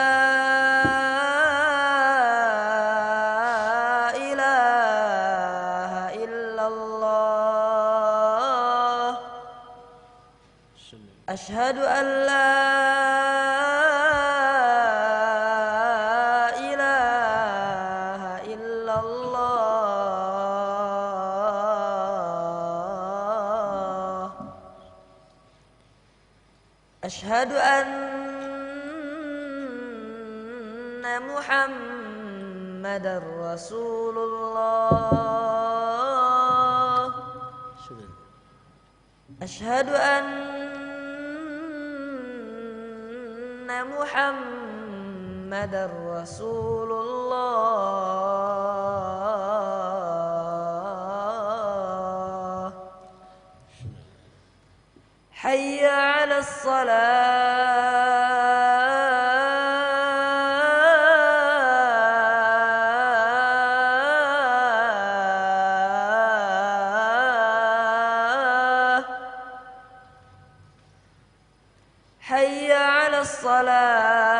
Asyhadu an la ilaha illallah. Asyhadu anna Muhammadar Rasulullah. Asyhadu anna Muhammadar Rasulullah. حي على الصلاة حي على الصلاة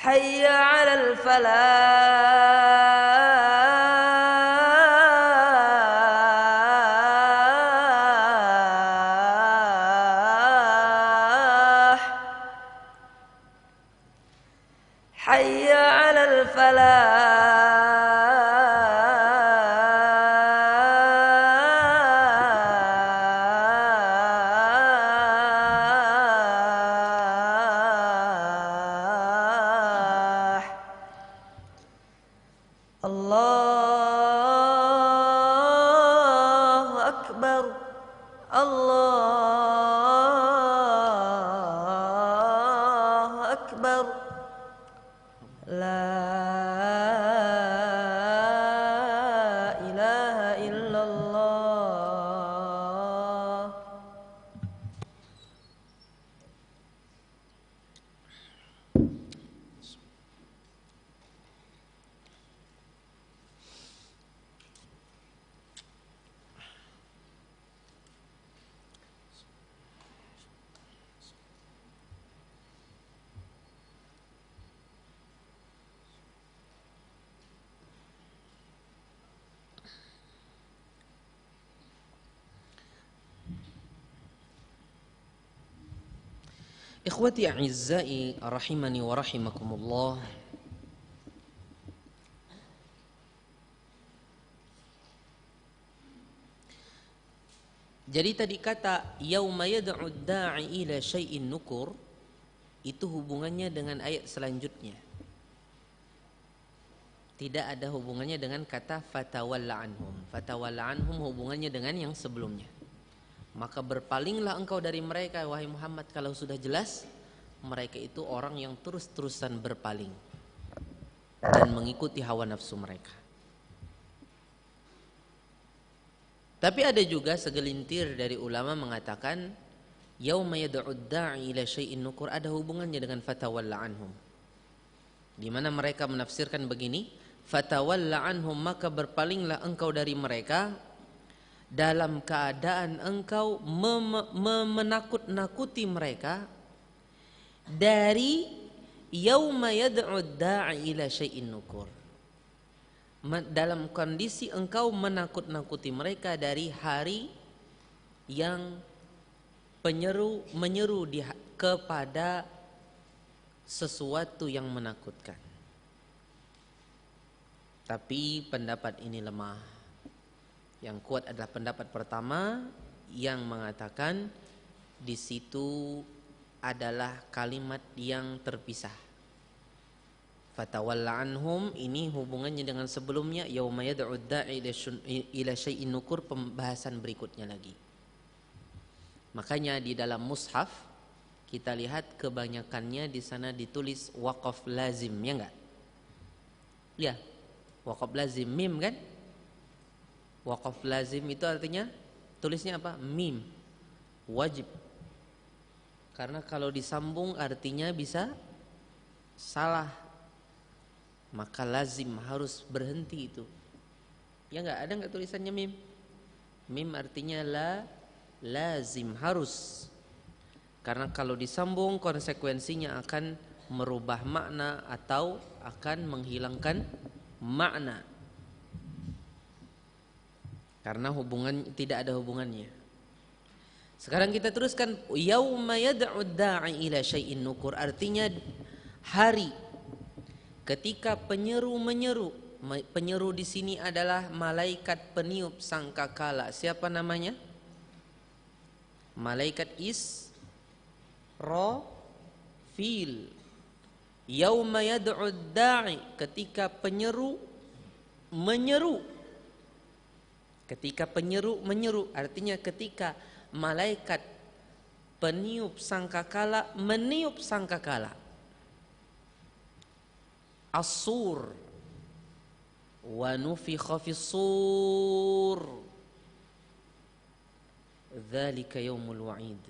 حي على الفلاح حي على الفلاح الله أكبر الله أكبر لا إله إلا الله. Ikhwati a'izzai rahimani wa rahimakumullah. Jadi tadi kata yauma yad'u da'i ila syai'in nukur itu hubungannya dengan ayat selanjutnya. Tidak ada hubungannya dengan kata fatawalla anhum. Fatawalla anhum hubungannya dengan yang sebelumnya. Maka berpalinglah engkau dari mereka wahai Muhammad. Kalau sudah jelas mereka itu orang yang terus-terusan berpaling dan mengikuti hawa nafsu mereka. Tapi ada juga segelintir dari ulama mengatakan yauma yad'u da'i ila syai'in nukur ada hubungannya dengan fatawalla anhum. Di mana mereka menafsirkan begini, fatawalla anhum maka berpalinglah engkau dari mereka dalam keadaan engkau menakut-nakuti mereka dari yauma yad'u da'i ila syai'in nukur. Dalam kondisi engkau menakut-nakuti mereka dari hari yang menyeru kepada sesuatu yang menakutkan. Tapi pendapat ini lemah. Yang kuat adalah pendapat pertama yang mengatakan di situ adalah kalimat yang terpisah. Fatawalla anhum ini hubungannya dengan sebelumnya yauma yad'u da'i ila syai'in nukur, pembahasan berikutnya lagi. Makanya di dalam mushaf kita lihat kebanyakannya di sana ditulis waqaf lazim, ya enggak? Ya, waqaf lazim mim kan? Waqaf lazim itu artinya tulisnya apa? Mim. Wajib. Karena kalau disambung artinya bisa salah. Maka lazim harus berhenti itu. Ya enggak? Ada enggak tulisannya mim? Mim artinya lazim harus. Karena kalau disambung konsekuensinya akan merubah makna atau akan menghilangkan makna. Karena tidak ada hubungannya. Sekarang kita teruskan yauma yad'u da'i ila syai'in nukur, artinya hari ketika penyeru menyeru. Penyeru di sini adalah malaikat peniup sangkakala. Siapa namanya? Malaikat Israfil. Yauma yad'u da'i, ketika penyeru menyeru. Ketika penyeru menyeru artinya ketika malaikat peniup sangkakala meniup sangkakala. As-sur wa nufikha fis-sur dzalika yaumul wa'id.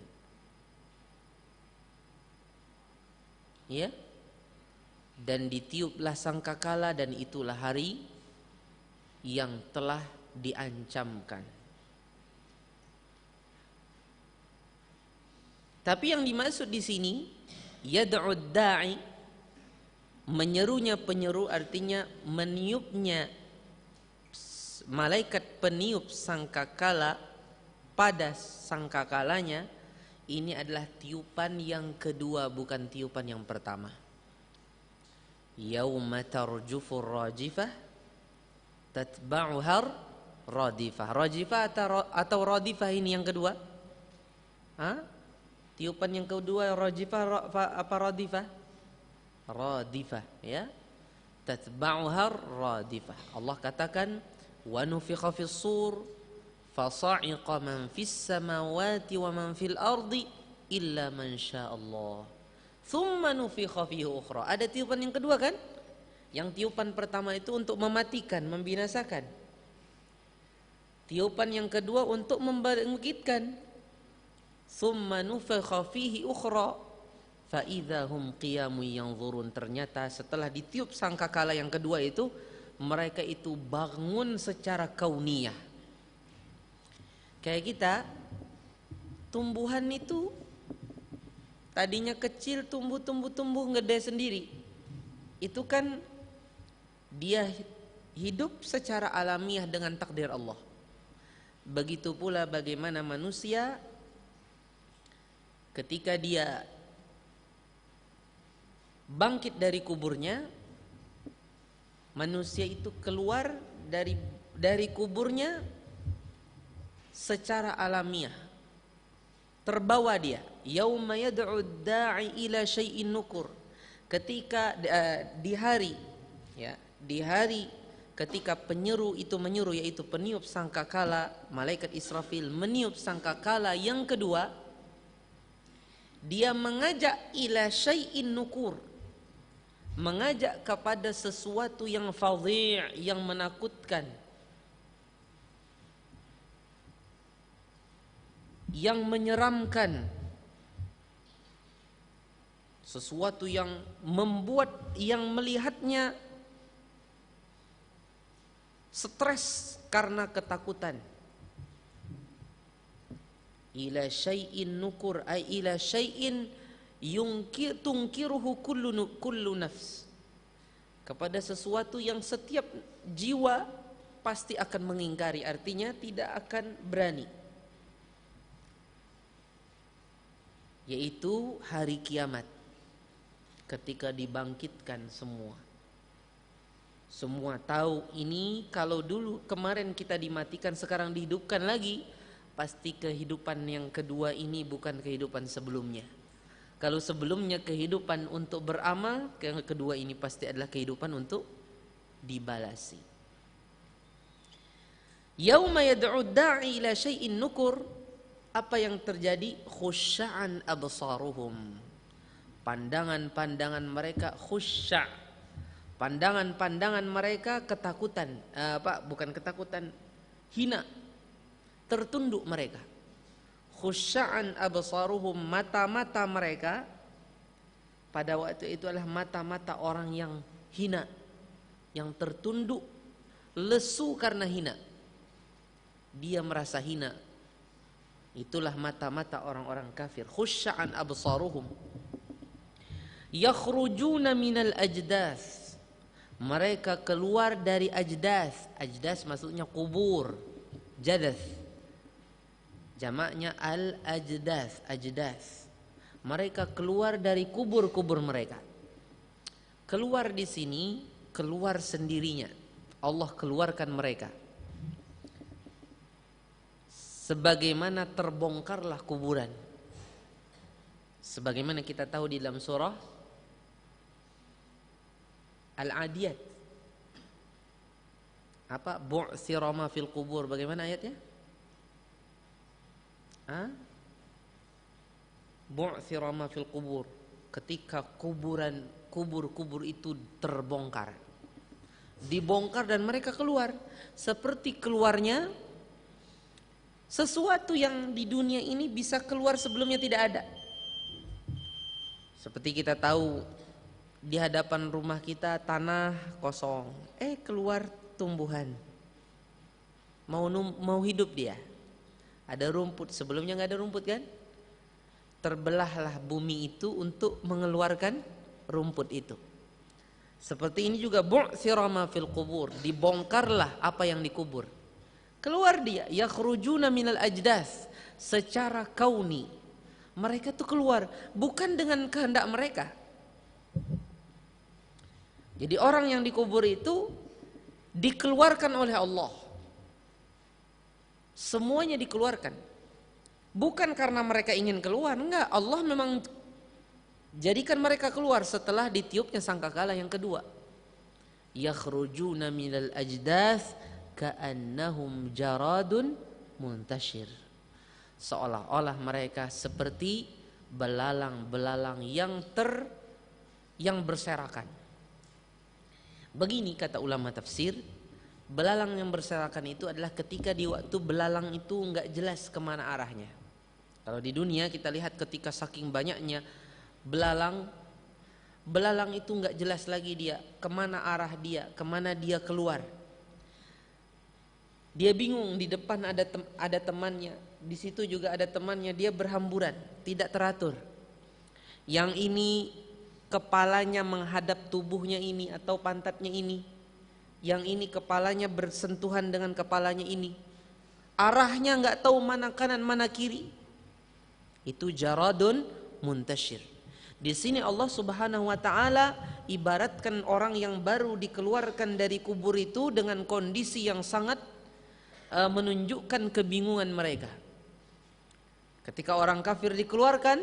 Ya, dan ditiuplah sangkakala, dan itulah hari yang telah diancamkan. Tapi yang dimaksud di sini yad'ud da'i, menyerunya penyeru, artinya meniupnya malaikat peniup sangkakala pada sangkakalanya. Ini adalah tiupan yang kedua, bukan tiupan yang pertama. Yauma tarjufur rajifah tatba'uhar radifah. Radifah atau radifah ini yang kedua? Tiupan yang kedua rajifah apa radifah? Radifah, ya. Tatba'uhar radifah. Allah katakan wa nufikha fis-sur fasa'iqa man fis samawati wa man fil ardi illa man sya'allah thumma nufikha fihi ukhra. Ada tiupan yang kedua kan? Yang tiupan pertama itu untuk mematikan, membinasakan. Tiupan yang kedua untuk membangkitkan. Thumma nufikha fihi ukhra fa idzahum qiyamun yanzurun. Ternyata setelah ditiup sangkakala yang kedua itu, mereka itu bangun secara kauniyah. Kayak kita, tumbuhan itu tadinya kecil, tumbuh gede sendiri. Itu kan dia hidup secara alamiah dengan takdir Allah. Begitu pula bagaimana manusia ketika dia bangkit dari kuburnya, manusia itu keluar dari kuburnya secara alamiah, terbawa dia. Yauma yad'u da'i ila syai'in nukur. Ketika di hari ketika penyeru itu menyeru, yaitu peniup sangkakala, malaikat Israfil meniup sangkakala yang kedua, dia mengajak ila syai'in nukur, mengajak kepada sesuatu yang fadhi', yang menakutkan, yang menyeramkan, sesuatu yang membuat yang melihatnya stres karena ketakutan. Ila syai'in nukur ay ila syai'in tunkiruhu kullu nafs, kepada sesuatu yang setiap jiwa pasti akan mengingkari, artinya tidak akan berani, yaitu hari kiamat, ketika dibangkitkan semua. Semua tahu ini, kalau dulu kemarin kita dimatikan, sekarang dihidupkan lagi, pasti kehidupan yang kedua ini bukan kehidupan sebelumnya. Kalau sebelumnya kehidupan untuk beramal, yang kedua ini pasti adalah kehidupan untuk dibalasi. Yauma yad'u da'i ila syai'in nukur. Apa yang terjadi? Khusya'an absaruhum. Pandangan-pandangan mereka khusya'. Pandangan-pandangan mereka ketakutan. Bukan ketakutan, hina. Tertunduk mereka. Khusya'an absaruhum, mata-mata mereka pada waktu itu adalah mata-mata orang yang hina, yang tertunduk, lesu karena hina. Dia merasa hina. Itulah mata-mata orang-orang kafir. Khusya'an absaruhum. Yakhrujuna minal ajdath. Mereka keluar dari ajdath. Ajdath maksudnya kubur. Jadath, jamaknya al-ajdath, ajdath. Mereka keluar dari kubur-kubur mereka. Keluar di sini, keluar sendirinya. Allah keluarkan mereka. Sebagaimana terbongkarlah kuburan. Sebagaimana kita tahu di dalam surah Al-Adiyat. Apa? Bu'thira ma fil qubur. Bagaimana ayatnya? bu'thira ma fil qubur, ketika kubur-kubur itu terbongkar, dibongkar dan mereka keluar, seperti keluarnya sesuatu yang di dunia ini bisa keluar sebelumnya tidak ada. Seperti kita tahu di hadapan rumah kita tanah kosong, keluar tumbuhan, mau hidup dia, ada rumput, sebelumnya nggak ada rumput kan? Terbelahlah bumi itu untuk mengeluarkan rumput itu. Seperti ini juga bu'thira ma fil qubur, dibongkarlah apa yang dikubur, keluar dia, yakhrujuna minal ajdath, secara kauni mereka tuh keluar bukan dengan kehendak mereka. Jadi orang yang dikubur itu dikeluarkan oleh Allah, semuanya dikeluarkan. Bukan karena mereka ingin keluar, enggak. Allah memang jadikan mereka keluar setelah ditiupnya sangkakala yang kedua. Yakhrujuna minal ajdath ka'annahum jaradun muntashir. Seolah-olah mereka seperti belalang-belalang yang berserakan. Begini kata ulama tafsir, belalang yang berserakan itu adalah ketika di waktu belalang itu enggak jelas kemana arahnya. Kalau di dunia kita lihat ketika saking banyaknya belalang itu enggak jelas lagi dia kemana arah dia, kemana dia keluar. Dia bingung, di depan ada temannya, di situ juga ada temannya, dia berhamburan, tidak teratur. Yang ini kepalanya menghadap tubuhnya ini atau pantatnya ini, yang ini kepalanya bersentuhan dengan kepalanya ini, arahnya nggak tahu mana kanan mana kiri. Itu jaradun muntashir. Di sini Allah Subhanahu wa taala ibaratkan orang yang baru dikeluarkan dari kubur itu dengan kondisi yang sangat menunjukkan kebingungan mereka. Ketika orang kafir dikeluarkan,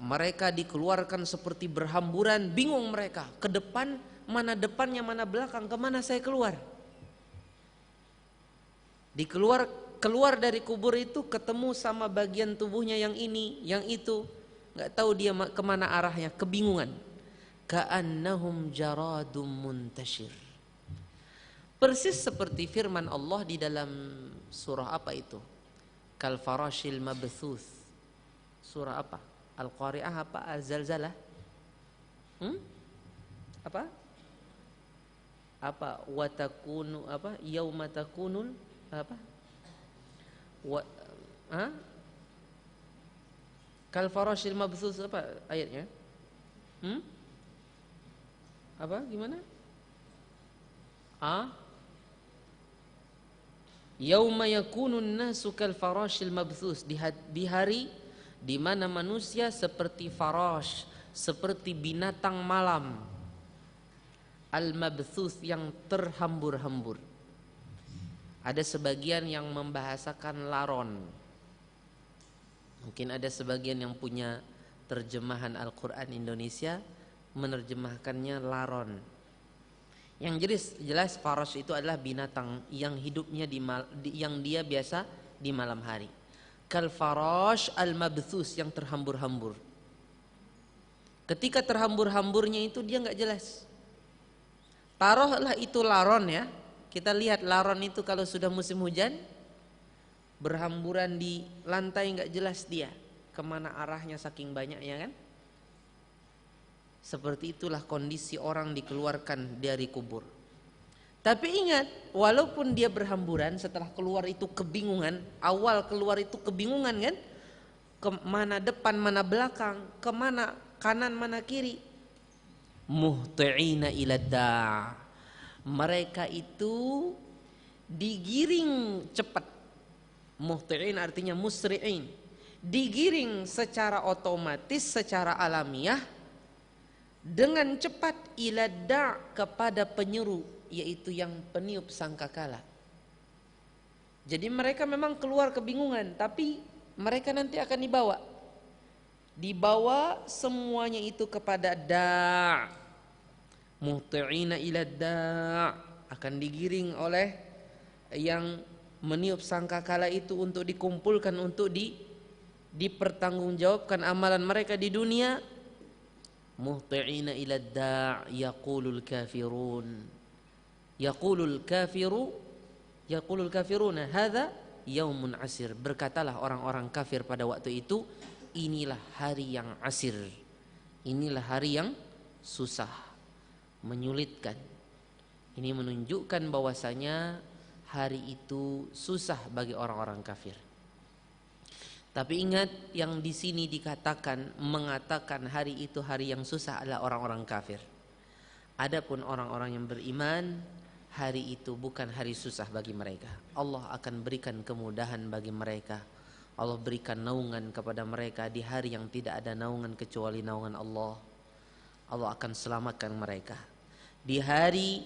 mereka dikeluarkan seperti berhamburan, bingung mereka, ke depan mana depannya mana belakang, kemana saya keluar. Keluar dari kubur itu ketemu sama bagian tubuhnya yang ini, yang itu, nggak tahu dia kemana arahnya, kebingungan. Ka'annahum jaradum muntashir. Persis seperti firman Allah di dalam surah apa itu? Kal farashil mabthuth. Surah apa? Al-Qari'ah apa? Al-Zalzalah? Apa? Wa takunu apa? Yauma takunul apa? Kal farashil mabthuth apa ayatnya? Apa gimana? Yauma yakunun nasu kal farashil mabthuth, di hari di mana manusia seperti farash, seperti binatang malam, al-mabthuth yang terhambur-hambur. Ada sebagian yang membahasakan laron. Mungkin ada sebagian yang punya terjemahan Al-Quran Indonesia menerjemahkannya laron. Yang jelas farash itu adalah binatang yang hidupnya yang dia biasa di malam hari. Kal farash al-mabthus, yang terhambur-hambur. Ketika terhambur-hamburnya itu dia nggak jelas. Taruhlah itu laron ya. Kita lihat laron itu kalau sudah musim hujan berhamburan di lantai, nggak jelas dia kemana arahnya saking banyaknya kan. Seperti itulah kondisi orang dikeluarkan dari kubur. Tapi ingat, walaupun dia berhamburan, setelah keluar itu kebingungan. Awal keluar itu kebingungan kan, kemana depan mana belakang, kemana kanan mana kiri. Muhti'ina iladda', mereka itu digiring cepat. Muhti'in artinya musri'in, digiring secara otomatis, secara alamiah dengan cepat iladda' kepada penyeru, yaitu yang peniup sangkakala. Jadi mereka memang keluar kebingungan, tapi mereka nanti akan dibawa semuanya itu kepada da'. Muhti'ina iladda', akan digiring oleh yang meniup sangkakala itu untuk dikumpulkan, untuk dipertanggungjawabkan amalan mereka di dunia, muhti'ina ila da' yaqulul kafiruna hadza yaumun asir. Berkatalah orang-orang kafir pada waktu itu, inilah hari yang asir, inilah hari yang susah, menyulitkan. Ini menunjukkan bahwasanya hari itu susah bagi orang-orang kafir. Tapi ingat, yang di sini dikatakan, mengatakan hari itu hari yang susah adalah orang-orang kafir. Adapun orang-orang yang beriman, hari itu bukan hari susah bagi mereka. Allah akan berikan kemudahan bagi mereka. Allah berikan naungan kepada mereka di hari yang tidak ada naungan kecuali naungan Allah. Allah akan selamatkan mereka. Di hari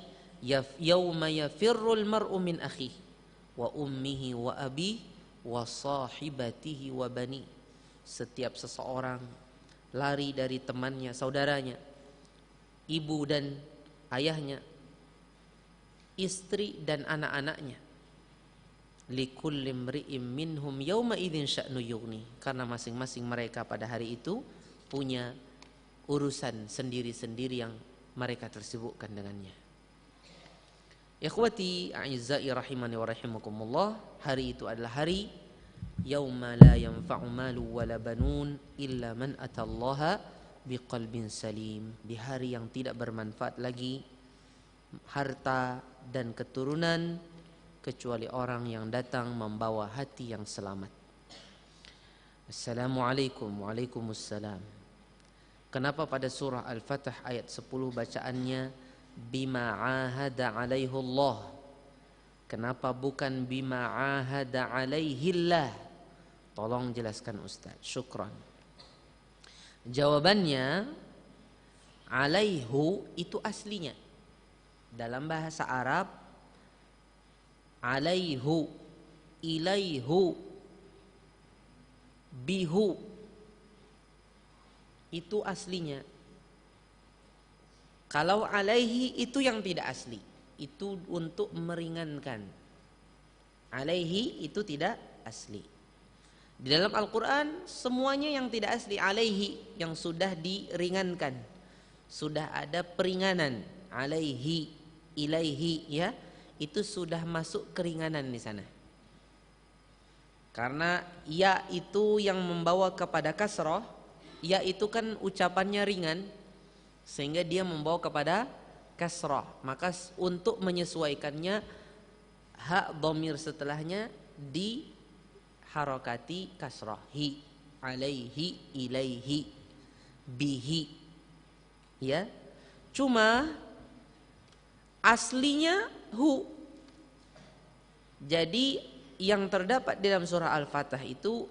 yauma yafirrul mar'u min akhihi wa ummihi wa abihi wa sahibatihi wa bani. Setiap seseorang lari dari temannya, saudaranya, ibu dan ayahnya, istri dan anak-anaknya. Likulli imri'im minhum yawma idzin sya'nu yughni. Karena masing-masing mereka pada hari itu punya urusan sendiri-sendiri yang mereka tersibukkan dengannya. Ikhwati a'izza'i rahimani wa rahimakumullah, hari itu adalah hari yauma la yanfa'u malu wala banun illa man atallaha biqalbin salim. Di hari yang tidak bermanfaat lagi harta dan keturunan kecuali orang yang datang membawa hati yang selamat. Assalamualaikum. Waalaikumsalam. Kenapa pada surah Al-Fatah ayat 10 bacaannya bima ahada alaihullah? Kenapa bukan bima ahada alaihillah? Tolong jelaskan Ustaz. Syukran. Jawabannya, alaihu itu aslinya dalam bahasa Arab, alaihu, ilaihu, bihu, itu aslinya. Kalau alaihi itu yang tidak asli, itu untuk meringankan. Alaihi itu tidak asli. Di dalam Al-Quran semuanya yang tidak asli alaihi, yang sudah diringankan, sudah ada peringanan. Alaihi, ilaihi, ya, itu sudah masuk keringanan di sana. Karena ya itu yang membawa kepada kasrah, ya itu kan ucapannya ringan, sehingga dia membawa kepada kasrah. Maka untuk menyesuaikannya, hak dhamir setelahnya diharokati kasrah. Hi, alaihi, ilaihi, bihi. Ya. Cuma aslinya hu. Jadi yang terdapat di dalam surah Al-Fatah itu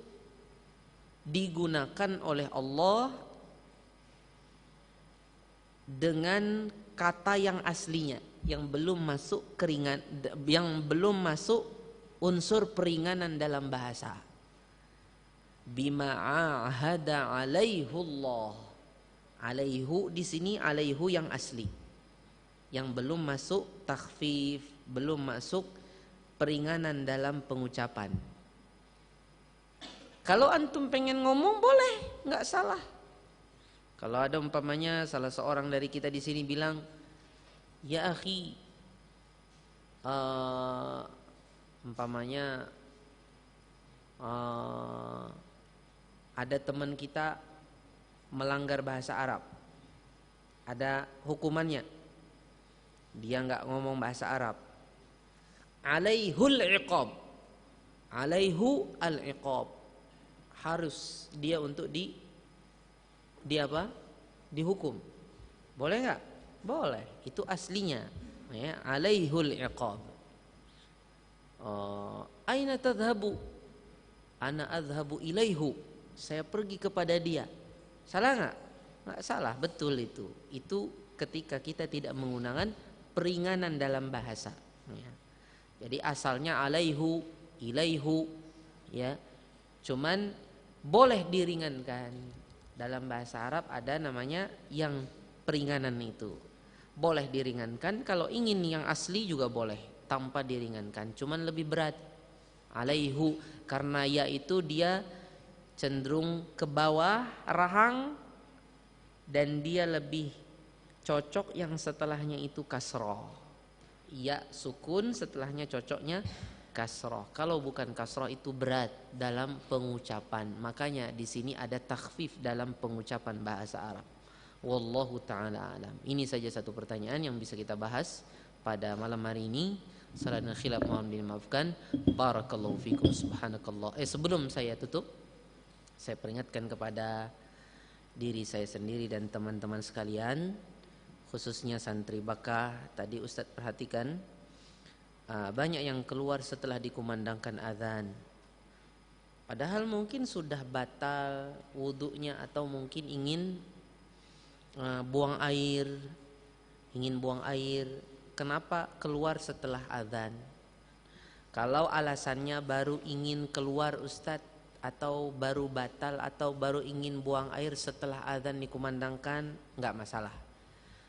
digunakan oleh Allah dengan kata yang aslinya, yang belum masuk keringan, yang belum masuk unsur peringanan dalam bahasa. Bima ahada alaihullah. Alaihu di sini alaihu yang asli, yang belum masuk takhfif, belum masuk peringanan dalam pengucapan. Kalau antum pengen ngomong boleh, nggak salah. Kalau ada umpamanya salah seorang dari kita di sini bilang, ya akhi, umpamanya ada teman kita melanggar bahasa Arab, ada hukumannya, dia nggak ngomong bahasa Arab, alaihul iqab, alaihu al iqab, harus dia untuk dihukum. Boleh nggak? Boleh. Itu aslinya. Ya, alaihul iqab. Aina tadhhabu? Ana adhhabu ilaihu. Saya pergi kepada dia. Salah nggak? Nggak salah, betul itu. Itu ketika kita tidak menggunakan peringanan dalam bahasa. Ya. Jadi asalnya alaihu, ilaihu, ya. Cuman boleh diringankan. Dalam bahasa Arab ada namanya yang peringanan itu. Boleh diringankan, kalau ingin yang asli juga boleh tanpa diringankan, cuman lebih berat. Alaihu, karena ya itu dia cenderung ke bawah rahang, dan dia lebih cocok yang setelahnya itu kasroh. Ya sukun, setelahnya cocoknya kasroh. Kalau bukan kasroh itu berat dalam pengucapan. Makanya di sini ada takhfif dalam pengucapan bahasa Arab. Wallahu ta'ala alam. Ini saja satu pertanyaan yang bisa kita bahas pada malam hari ini. Salah dan khilaf mohon dimaafkan. Barakallahu fikum, subhanakallah. Sebelum saya tutup, saya peringatkan kepada diri saya sendiri dan teman-teman sekalian, khususnya santri Bakah. Tadi Ustadz perhatikan, banyak yang keluar setelah dikumandangkan azan, padahal mungkin sudah batal wudhunya, atau mungkin ingin buang air. Kenapa keluar setelah azan? Kalau alasannya baru ingin keluar Ustadz, atau baru batal, atau baru ingin buang air setelah azan dikumandangkan, nggak masalah.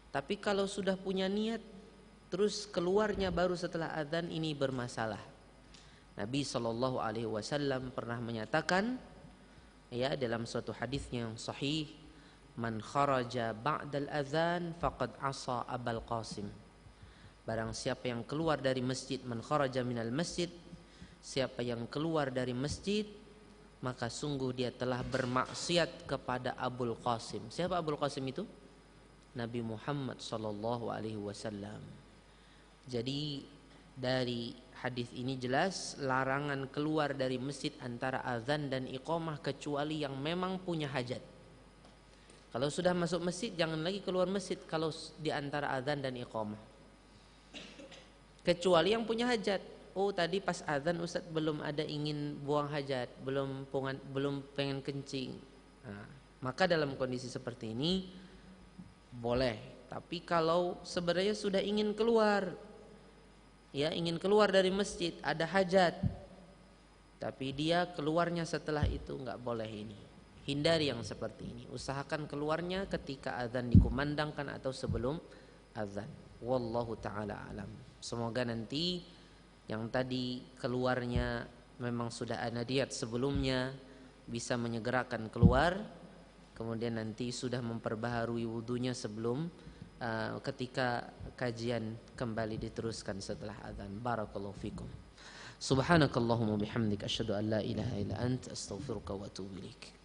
Tapi kalau sudah punya niat terus keluarnya baru setelah azan, ini bermasalah. Nabi SAW pernah menyatakan, ya, dalam suatu hadisnya yang sahih, man kharaja ba'dal azan faqad asa Abul Qasim. Barang siapa yang keluar dari masjid, man kharaja minal masjid, siapa yang keluar dari masjid, maka sungguh dia telah bermaksiat kepada Abul Qasim. Siapa Abul Qasim itu? Nabi Muhammad SAW. Jadi dari hadis ini jelas larangan keluar dari masjid antara azan dan iqamah, kecuali yang memang punya hajat. Kalau sudah masuk masjid jangan lagi keluar masjid kalau di antara azan dan iqamah, kecuali yang punya hajat. Oh tadi pas azan Ustaz belum ada ingin buang hajat, belum pengen kencing. Maka dalam kondisi seperti ini boleh. Tapi kalau sebenarnya sudah ingin keluar, ya, ingin keluar dari masjid, ada hajat, tapi dia keluarnya setelah itu, nggak boleh ini. Hindari yang seperti ini. Usahakan keluarnya ketika azan dikumandangkan atau sebelum azan. Wallahu ta'ala alam. Semoga nanti yang tadi keluarnya memang sudah ada niat sebelumnya, bisa menyegerakan keluar. Kemudian nanti sudah memperbaharui wudunya sebelum ketika kajian kembali diteruskan setelah azan. Barakallahu fikum. Subhanakallahumma bihamdika asyhadu an la ilaha illa anta astaghfiruka wa atubu ilaik.